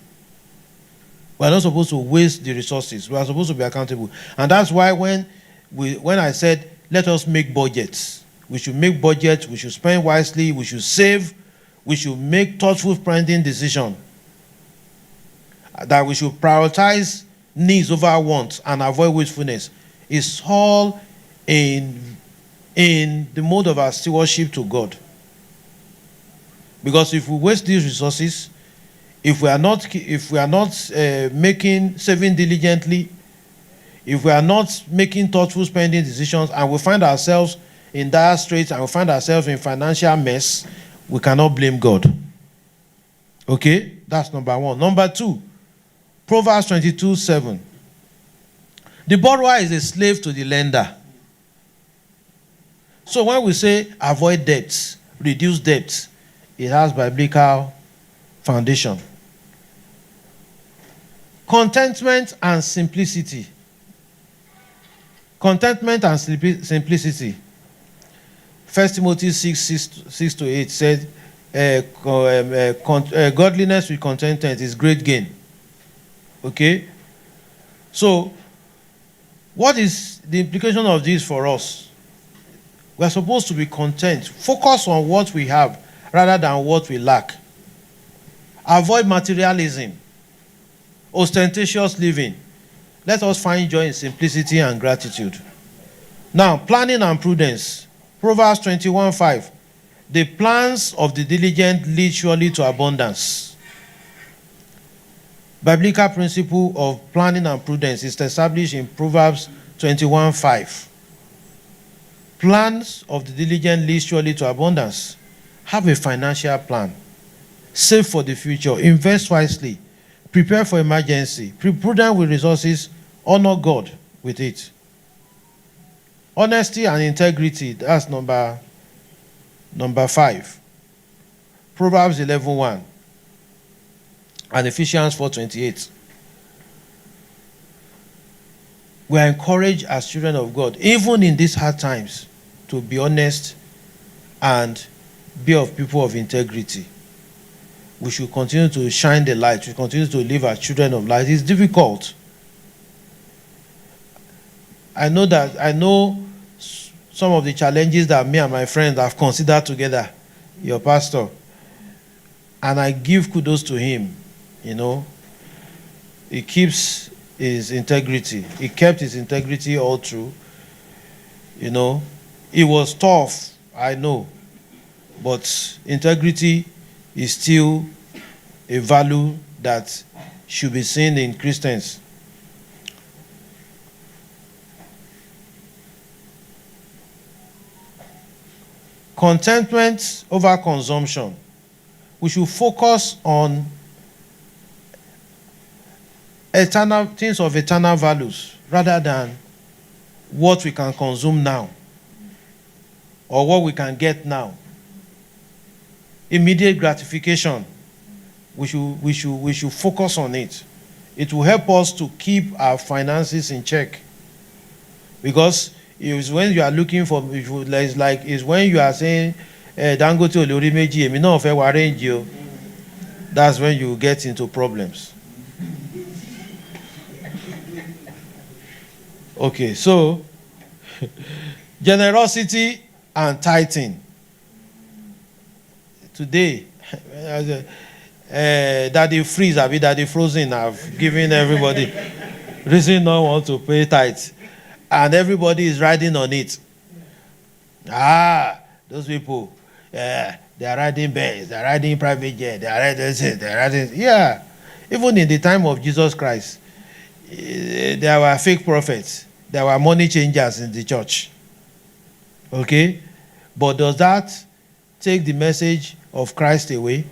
We are not supposed to waste the resources. We are supposed to be accountable. And that's why when I said, let us make budgets, we should make budgets, we should spend wisely, we should save, we should make thoughtful spending decisions, that we should prioritize needs over wants and avoid wastefulness. It's all in the mode of our stewardship to God. Because if we waste these resources, if we are not saving diligently, if we are not making thoughtful spending decisions, and we find ourselves in dire straits and we find ourselves in financial mess, we cannot blame God. Okay? That's number one. Number two, Proverbs 22:7. The borrower is a slave to the lender. So when we say avoid debts, reduce debts, it has biblical foundation. Contentment and simplicity. Contentment and simplicity. 1 Timothy 6:6-8 said, godliness with contentment is great gain. Okay? So, what is the implication of this for us? We are supposed to be content. Focus on what we have rather than what we lack. Avoid materialism, ostentatious living. Let us find joy in simplicity and gratitude. Now, planning and prudence. Proverbs 21:5. The plans of the diligent lead surely to abundance. Biblical principle of planning and prudence is established in Proverbs 21:5. Plans of the diligent lead surely to abundance. Have a financial plan. Save for the future. Invest wisely. Prepare for emergency. Be prudent with resources. Honor God with it. Honesty and integrity. That's number 5. Proverbs 11:1 and Ephesians 4:28. We are encouraged as children of God, even in these hard times, to be honest and be of people of integrity. We should continue to shine the light. We should continue to live as children of light. It's difficult. I know some of the challenges that me and my friends have considered together, your pastor, and I give kudos to him. He keeps his integrity. He kept his integrity all through. It was tough, I know, but integrity is still a value that should be seen in Christians. Contentment over consumption. We should focus on eternal things of eternal values rather than what we can consume now or what we can get now. Immediate gratification. We should focus on it. It will help us to keep our finances in check. Because it's when you are looking for, it's when you are saying, Dangote olori meji, emi na fe wa arrange you. That's when you get into problems. Okay, so generosity and tithing. Today, Daddy Freeze, Daddy Frozen have given everybody reason not want to pay tithes. And everybody is riding on it. Those people, they are riding Benz, they are riding private jet, they are riding. Yeah. Even in the time of Jesus Christ, there were fake prophets. There were money changers in the church. Okay? But does that take the message of Christ away?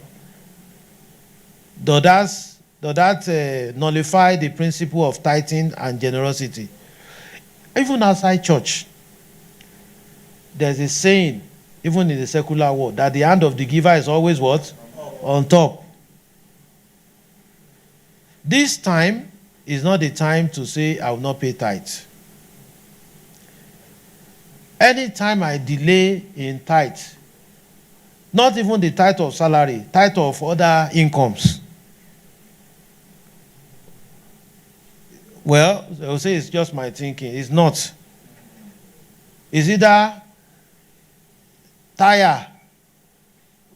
Does does that nullify the principle of tithing and generosity? Even outside church, there's a saying, even in the secular world, that the hand of the giver is always what? On top. This time is not the time to say, I will not pay tithe. Anytime I delay in tithe, not even the tithe of salary, tithe of other incomes, well, I will say it's just my thinking. It's not. It's either tire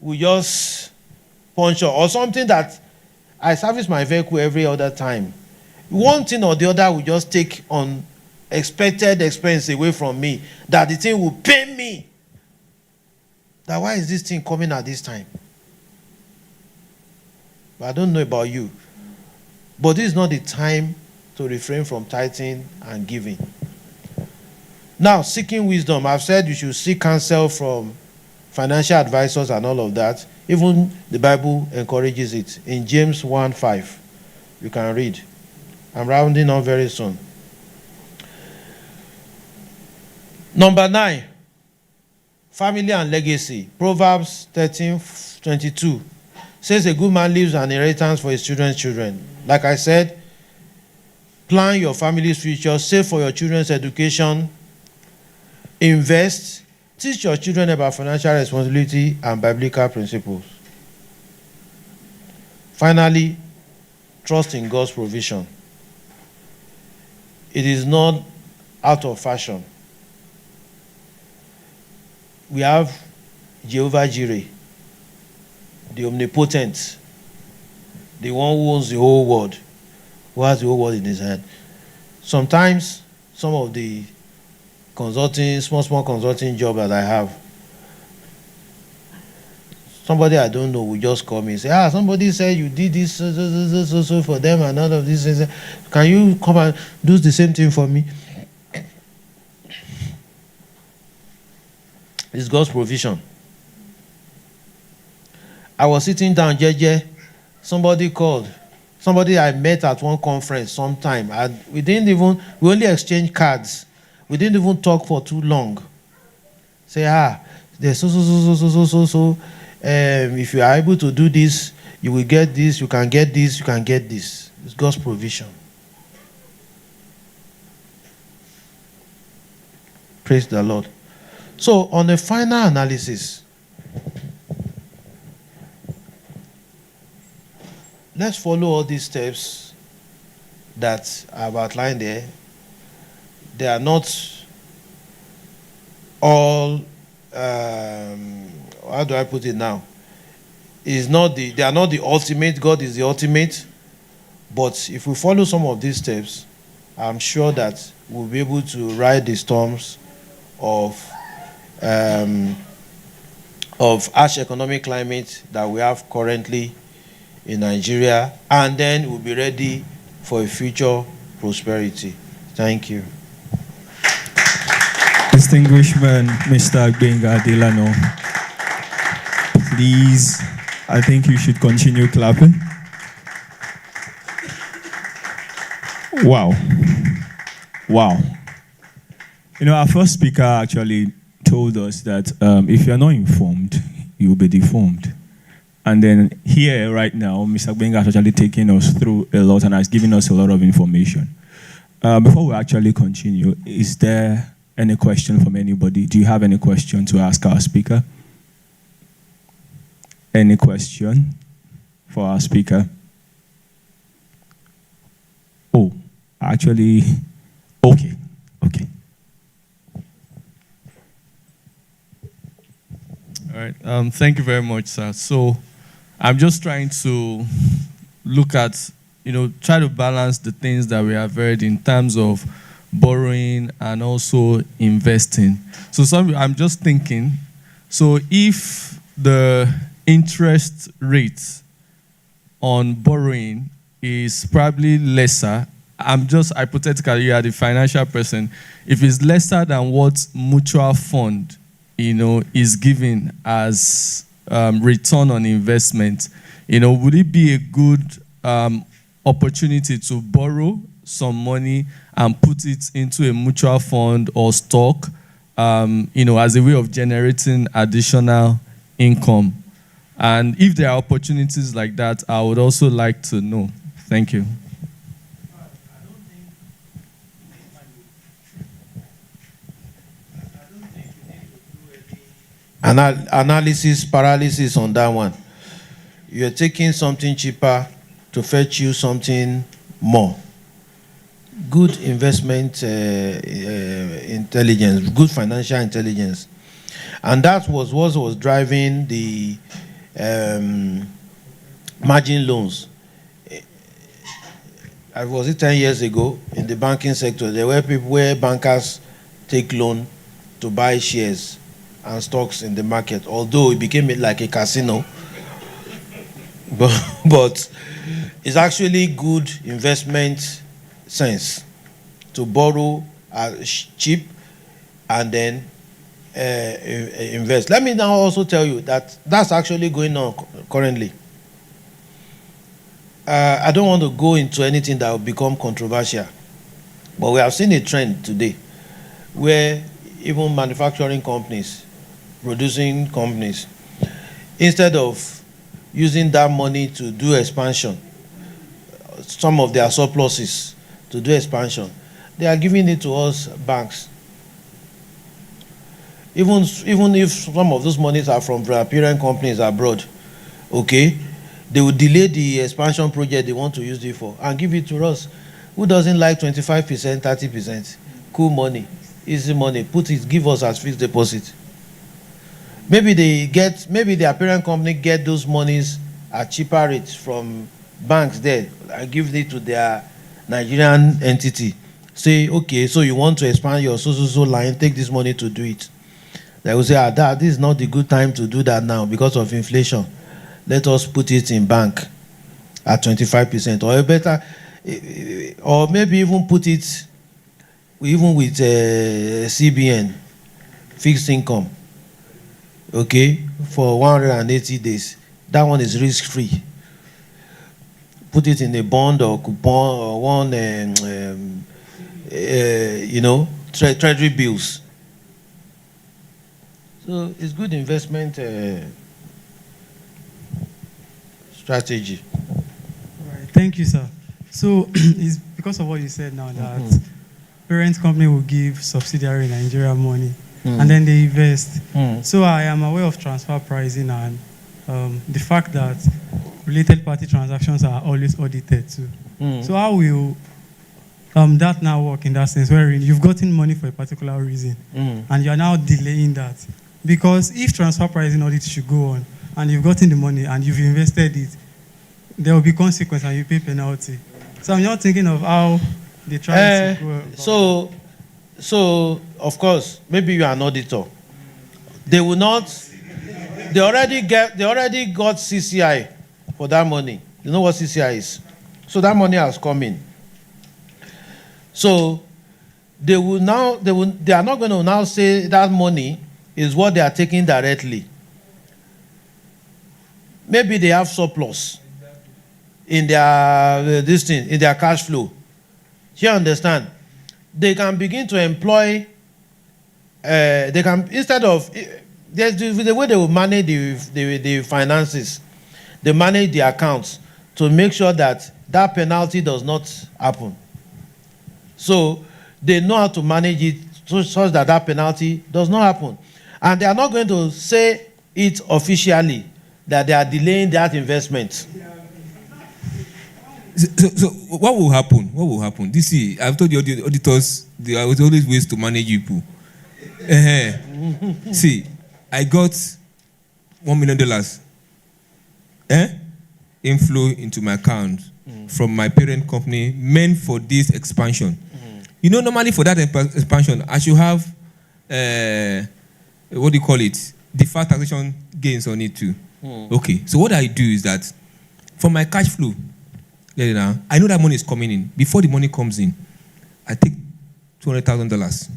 we just puncture, or something that I service my vehicle every other time. One thing or the other will just take unexpected expense away from me, that the thing will pain me. That why is this thing coming at this time? But I don't know about you. But this is not the time to refrain from tithing and giving. Now, seeking wisdom. I've said you should seek counsel from financial advisors and all of that. Even the Bible encourages it. In James 1:5, you can read. I'm rounding up very soon. Number 9, family and legacy. Proverbs 13:22 says a good man leaves an inheritance for his children's children. Like I said, plan your family's future, save for your children's education, invest, teach your children about financial responsibility and biblical principles. Finally, trust in God's provision. It is not out of fashion. We have Jehovah Jireh, the omnipotent, the one who owns the whole world, who has the whole world in his hand. Sometimes, some of the small consulting job that I have, somebody I don't know will just call me and say, somebody said you did this so for them and all of this. Can you come and do the same thing for me? It's God's provision. I was sitting down, JJ. Somebody called. Somebody I met at one conference sometime. And we only exchanged cards. We didn't even talk for too long. Say, there's so. If you are able to do this, you will get this, you can get this, you can get this. It's God's provision. Praise the Lord. So, on the final analysis, let's follow all these steps that I've outlined there. They are not all, how do I put it now? They are not the ultimate. God is the ultimate. But if we follow some of these steps, I'm sure that we'll be able to ride the storms of harsh economic climate that we have currently in Nigeria, and then we'll be ready for a future prosperity. Thank you. Distinguished man, Mr. Gbenga Adelana, please, I think you should continue clapping. Wow. Our first speaker actually told us that if you're not informed, you'll be deformed. And then here, right now, Mr. Gbenga has actually taken us through a lot and has given us a lot of information. Before we actually continue, is there any question from anybody? Do you have any question to ask our speaker? Any question for our speaker? Oh, actually, okay. All right. Thank you very much, sir. So I'm just trying to look at, try to balance the things that we have heard in terms of borrowing and also investing. So I'm just thinking, so if the interest rate on borrowing is probably lesser, I'm just hypothetically, you are the financial person, if it's lesser than what mutual fund, is giving as return on investment, would it be a good opportunity to borrow some money and put it into a mutual fund or stock, as a way of generating additional income. And if there are opportunities like that, I would also like to know. Thank you. Analysis paralysis on that one. You're taking something cheaper to fetch you something more. Good investment intelligence, good financial intelligence. And that was what was driving the margin loans. Was it 10 years ago in the banking sector? There were people where bankers take loan to buy shares and stocks in the market, although it became like a casino. But it's actually good investment sense to borrow cheap and then invest. Let me now also tell you that that's actually going on currently. I don't want to go into anything that will become controversial, but we have seen a trend today where even manufacturing companies, producing companies, instead of using that money to do expansion, some of their surpluses to do expansion, they are giving it to us banks. Even if some of those monies are from their parent companies abroad, okay, they will delay the expansion project they want to use it for and give it to us. Who doesn't like 25%, 30%? Cool money, easy money. Put it, give us as fixed deposit. Maybe their parent company get those monies at cheaper rates from banks there and give it to their Nigerian entity. Say, okay, so you want to expand your so line, take this money to do it. They will say, Dad, this is not the good time to do that now because of inflation. Let us put it in bank at 25%, or better, or maybe even put it even with CBN, fixed income. Okay, for 180 days. That one is risk-free. Put it in a bond or coupon or one, treasury bills. So it's good investment strategy. All right, thank you, sir. So it's because of what you said now that parent company will give subsidiary Nigeria money. And then they invest. So I am aware of transfer pricing and the fact that related party transactions are always audited too. So how will that now work in that sense, wherein you've gotten money for a particular reason and you're now delaying that? Because if transfer pricing audit should go on and you've gotten the money and you've invested it, there will be consequence and you pay penalty. So I'm not thinking of how they try to go about So, of course, maybe you are an auditor. They will not. They already got CCI for that money. You know what CCI is? So that money has come in. So they are not going to now say that money is what they are taking directly. Maybe they have surplus in their in their cash flow. You understand? They can begin to employ, instead of, there's the way they will manage the finances, they manage the accounts to make sure that that penalty does not happen. So they know how to manage it such that that penalty does not happen. And they are not going to say it officially that they are delaying that investment. So what will happen? What will happen? This is, I've told the auditors, there are always ways to manage people. See, I got $1 million inflow into my account from my parent company meant for this expansion. You know, normally for that expansion, I should have, what do you call it? Deferred taxation gains on it too. Okay, so what I do is that for my cash flow, I know that money is coming in. Before the money comes in, I take $200,000.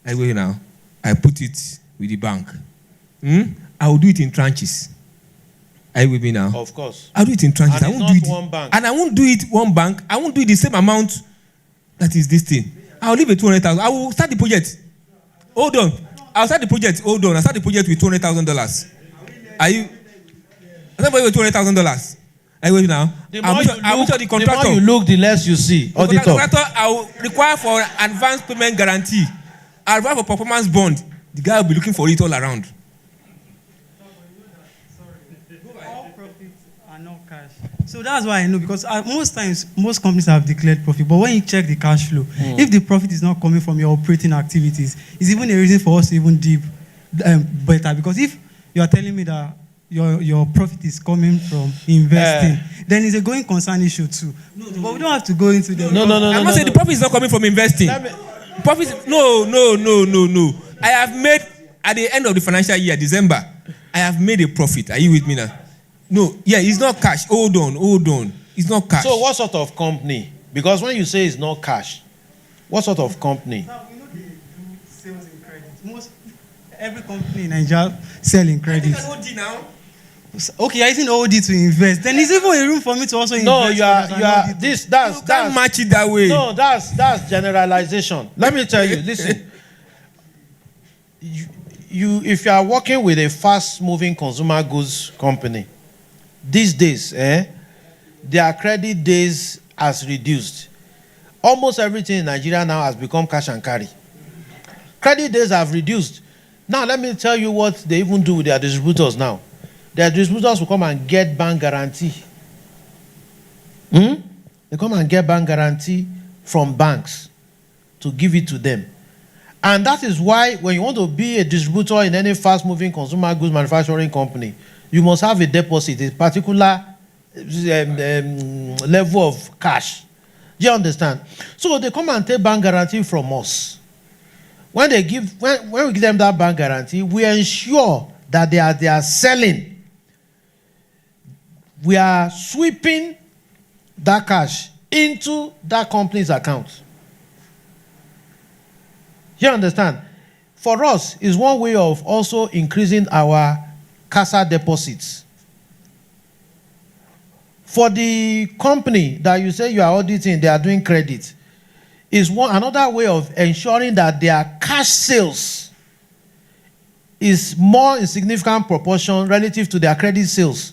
I go now, I put it with the bank. I will do it in tranches. Are you with me now? Of course. I'll do it in tranches. And I it's won't do not it. one bank. And I won't do it one bank. I won't do it the same amount that is this thing. I'll leave it 200,000. I will start the project. Hold on. I'll start the project. Hold on. I'll start the project with $200,000. Are you? I'll start with $200,000. Are you with me now? The I'll make sure the contractor. more you look, the less you see. The contractor, I will require for advance payment guarantee. I'll require for performance bond. The guy will be looking for it all around. All profits are not cash. So that's why I know, because most times, most companies have declared profit, but when you check the cash flow, if the profit is not coming from your operating activities, it's even a reason for us to even deep better. Because if you are telling me that your profit is coming from investing, then it's a going concern issue too. But we don't have to go into the... I'm not saying the profit is not coming from investing. Profit, no. I have made, at the end of the financial year, December, I have made a profit. Are you with me now? No, it's not cash. Hold on. It's not cash. So what sort of company? Because when you say it's not cash, what sort of company? Now, we know they do sales in credit. Every company in Nigeria sell in credit. I think I know now. Okay, you're using OD to invest. Then there's even a room for me to also invest. No, you are You can't match it that way. No, that's generalization. Let me tell you, listen. If you are working with a fast-moving consumer goods company, these days, their credit days has reduced. Almost everything in Nigeria now has become cash and carry. Credit days have reduced. Now, let me tell you what they even do with their distributors now. Their distributors will come and get bank guarantee. They come and get bank guarantee from banks to give it to them. And that is why when you want to be a distributor in any fast-moving consumer goods manufacturing company, you must have a deposit, a particular level of cash. Do you understand? So they come and take bank guarantee from us. When we give them that bank guarantee, we ensure that they are selling. We are sweeping that cash into that company's account. You understand? For us, it's one way of also increasing our CASA deposits. For the company that you say you are auditing, they are doing credit, is another way of ensuring that their cash sales is more in significant proportion relative to their credit sales.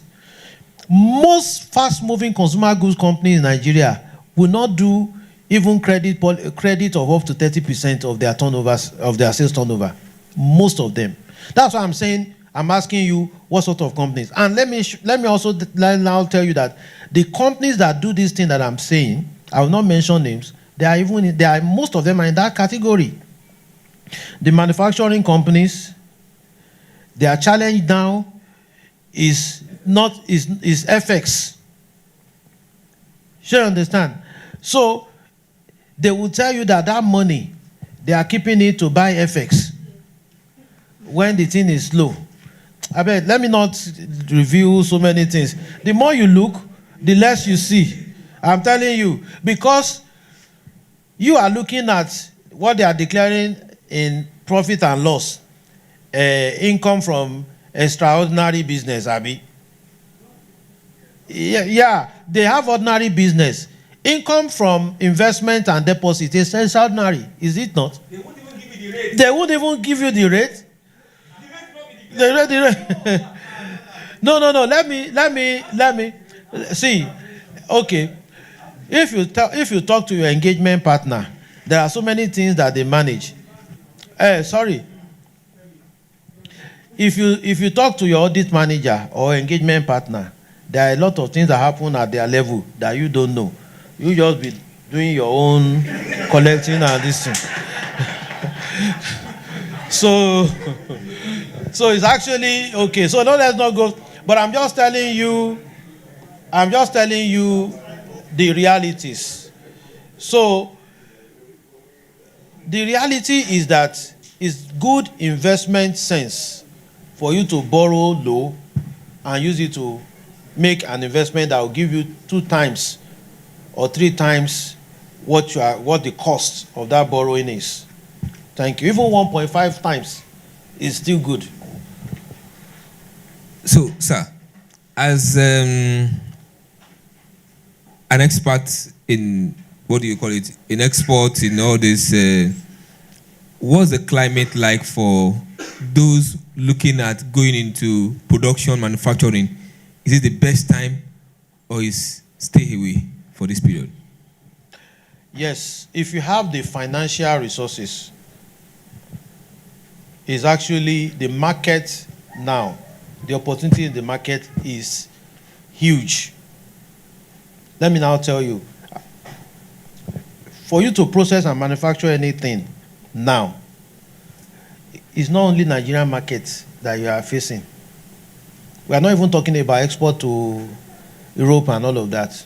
Most fast-moving consumer goods companies in Nigeria will not do even credit of up to 30% of their turnovers, of their sales turnover. Most of them. That's why I'm saying, I'm asking you what sort of companies. And let me also now tell you that the companies that do this thing that I'm saying, I will not mention names, most of them are in that category. The manufacturing companies, their challenge now is FX. You understand? So they will tell you that money, they are keeping it to buy FX when the thing is low. I bet, let me not review so many things. The more you look, the less you see. I'm telling you, because you are looking at what they are declaring in profit and loss, income from extraordinary business, Abi. Yeah, they have ordinary business. Income from investment and deposit is extraordinary, is it not? They won't even give you the rate. They won't even give you the rate. The rate. No. Let me see. Okay, if you talk to your engagement partner, there are so many things that they manage. Sorry. If you talk to your audit manager or engagement partner, there are a lot of things that happen at their level that you don't know. You just be doing your own collecting and this thing. So it's actually okay. So no, let's not go. But I'm just telling you the realities. So the reality is that it's good investment sense for you to borrow low and use it to make an investment that will give you 2 times or 3 times what the cost of that borrowing is. Thank you. Even 1.5 times is still good. So, sir, as an expert in, what do you call it, in export, in all this, what's the climate like for those looking at going into production, manufacturing? Is it the best time, or is stay away for this period? Yes, if you have the financial resources, is actually the market now. The opportunity in the market is huge. Let me now tell you, for you to process and manufacture anything now, it's not only Nigerian market that you are facing. We are not even talking about export to Europe and all of that.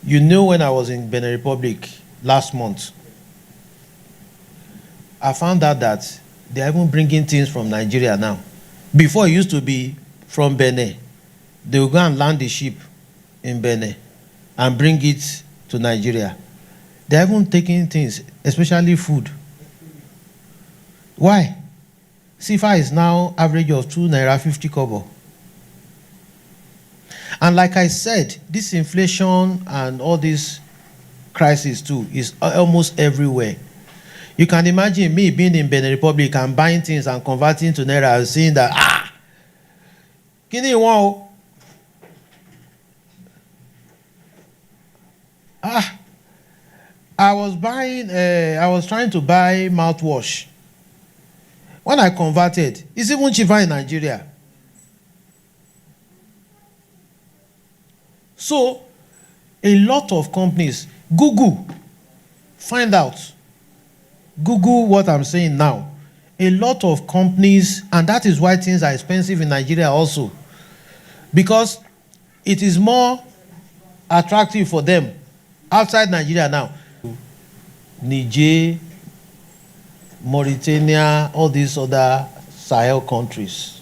You know, when I was in Benin Republic last month, I found out that they are even bringing things from Nigeria now. Before, it used to be from Benin. They will go and land the ship in Benin and bring it to Nigeria. They are even taking things, especially food. Why? CFA is now average of 2 naira 50 kobo. And like I said, this inflation and all this crisis too is almost everywhere. You can imagine me being in Benin Republic and buying things and converting to naira and seeing that, kini won. I was trying to buy mouthwash. When I converted, it's even cheaper in Nigeria. So, a lot of companies, Google, find out. Google what I'm saying now. A lot of companies, and that is why things are expensive in Nigeria also. Because it is more attractive for them outside Nigeria now. Niger, Mauritania, all these other Sahel countries.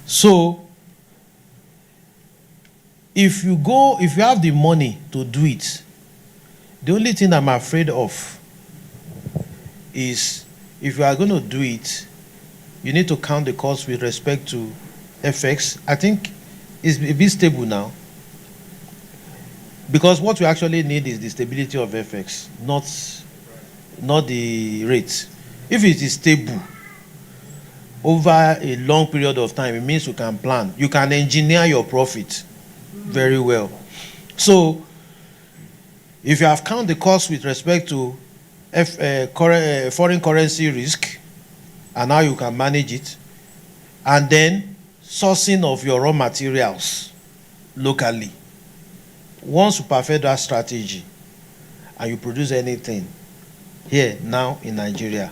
So, if you have the money to do it, the only thing I'm afraid of is if you are going to do it, you need to count the cost with respect to FX. I think it's a bit stable now. Because what we actually need is the stability of FX, not the rate. If it is stable over a long period of time, it means you can plan. You can engineer your profit very well. So, if you have counted the cost with respect to foreign currency risk, and how you can manage it, and then sourcing of your raw materials locally. Once you perfect that strategy, and you produce anything here now in Nigeria,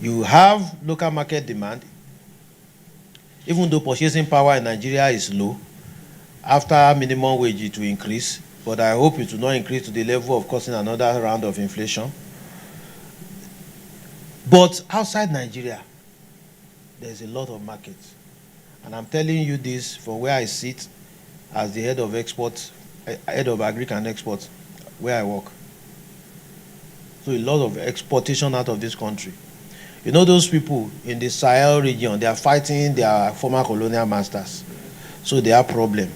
you have local market demand. Even though purchasing power in Nigeria is low, after minimum wage it will increase, but I hope it will not increase to the level of causing another round of inflation. But outside Nigeria, there's a lot of markets. And I'm telling you this from where I sit as the head of agric and export, where I work. So a lot of exportation out of this country. You know, those people in the Sahel region, they are fighting their former colonial masters. So they have problem.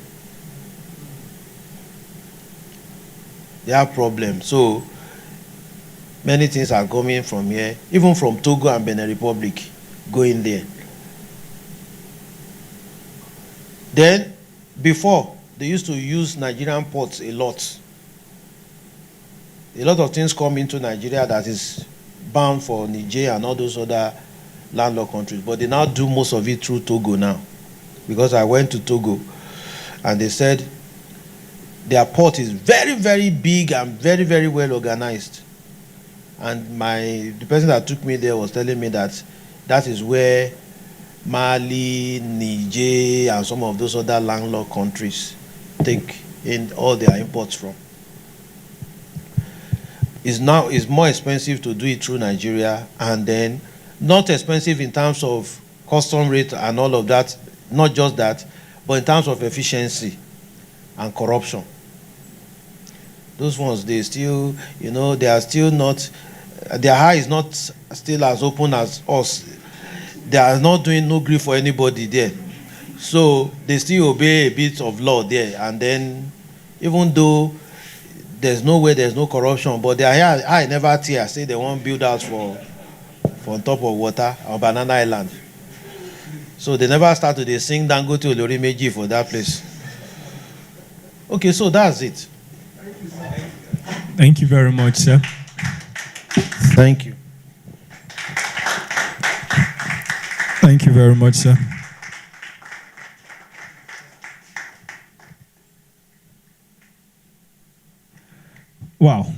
They have problem. So many things are coming from here, even from Togo and Benin Republic, going there. Then, before, they used to use Nigerian ports a lot. A lot of things come into Nigeria that is bound for Niger and all those other landlocked countries. But they now do most of it through Togo now. Because I went to Togo and they said their port is very, very big and very, very well organized. And the person that took me there was telling me that that is where Mali, Niger, and some of those other landlocked countries take in all their imports from. It's more expensive to do it through Nigeria, and then not expensive in terms of custom rate and all of that, not just that, but in terms of efficiency and corruption. Those ones, they still, they are still not Their eye is not still as open as us. They are not doing no grief for anybody there. So they still obey a bit of law there. And then, even though there's no way, there's no corruption, but their eye never tear. Say they won't build house for on top of water or Banana Island. So they never start to they sing Dangote Olori Meji for that place. Okay, so that's it. Thank you very much, sir. Thank you. Thank you very much, sir. Wow.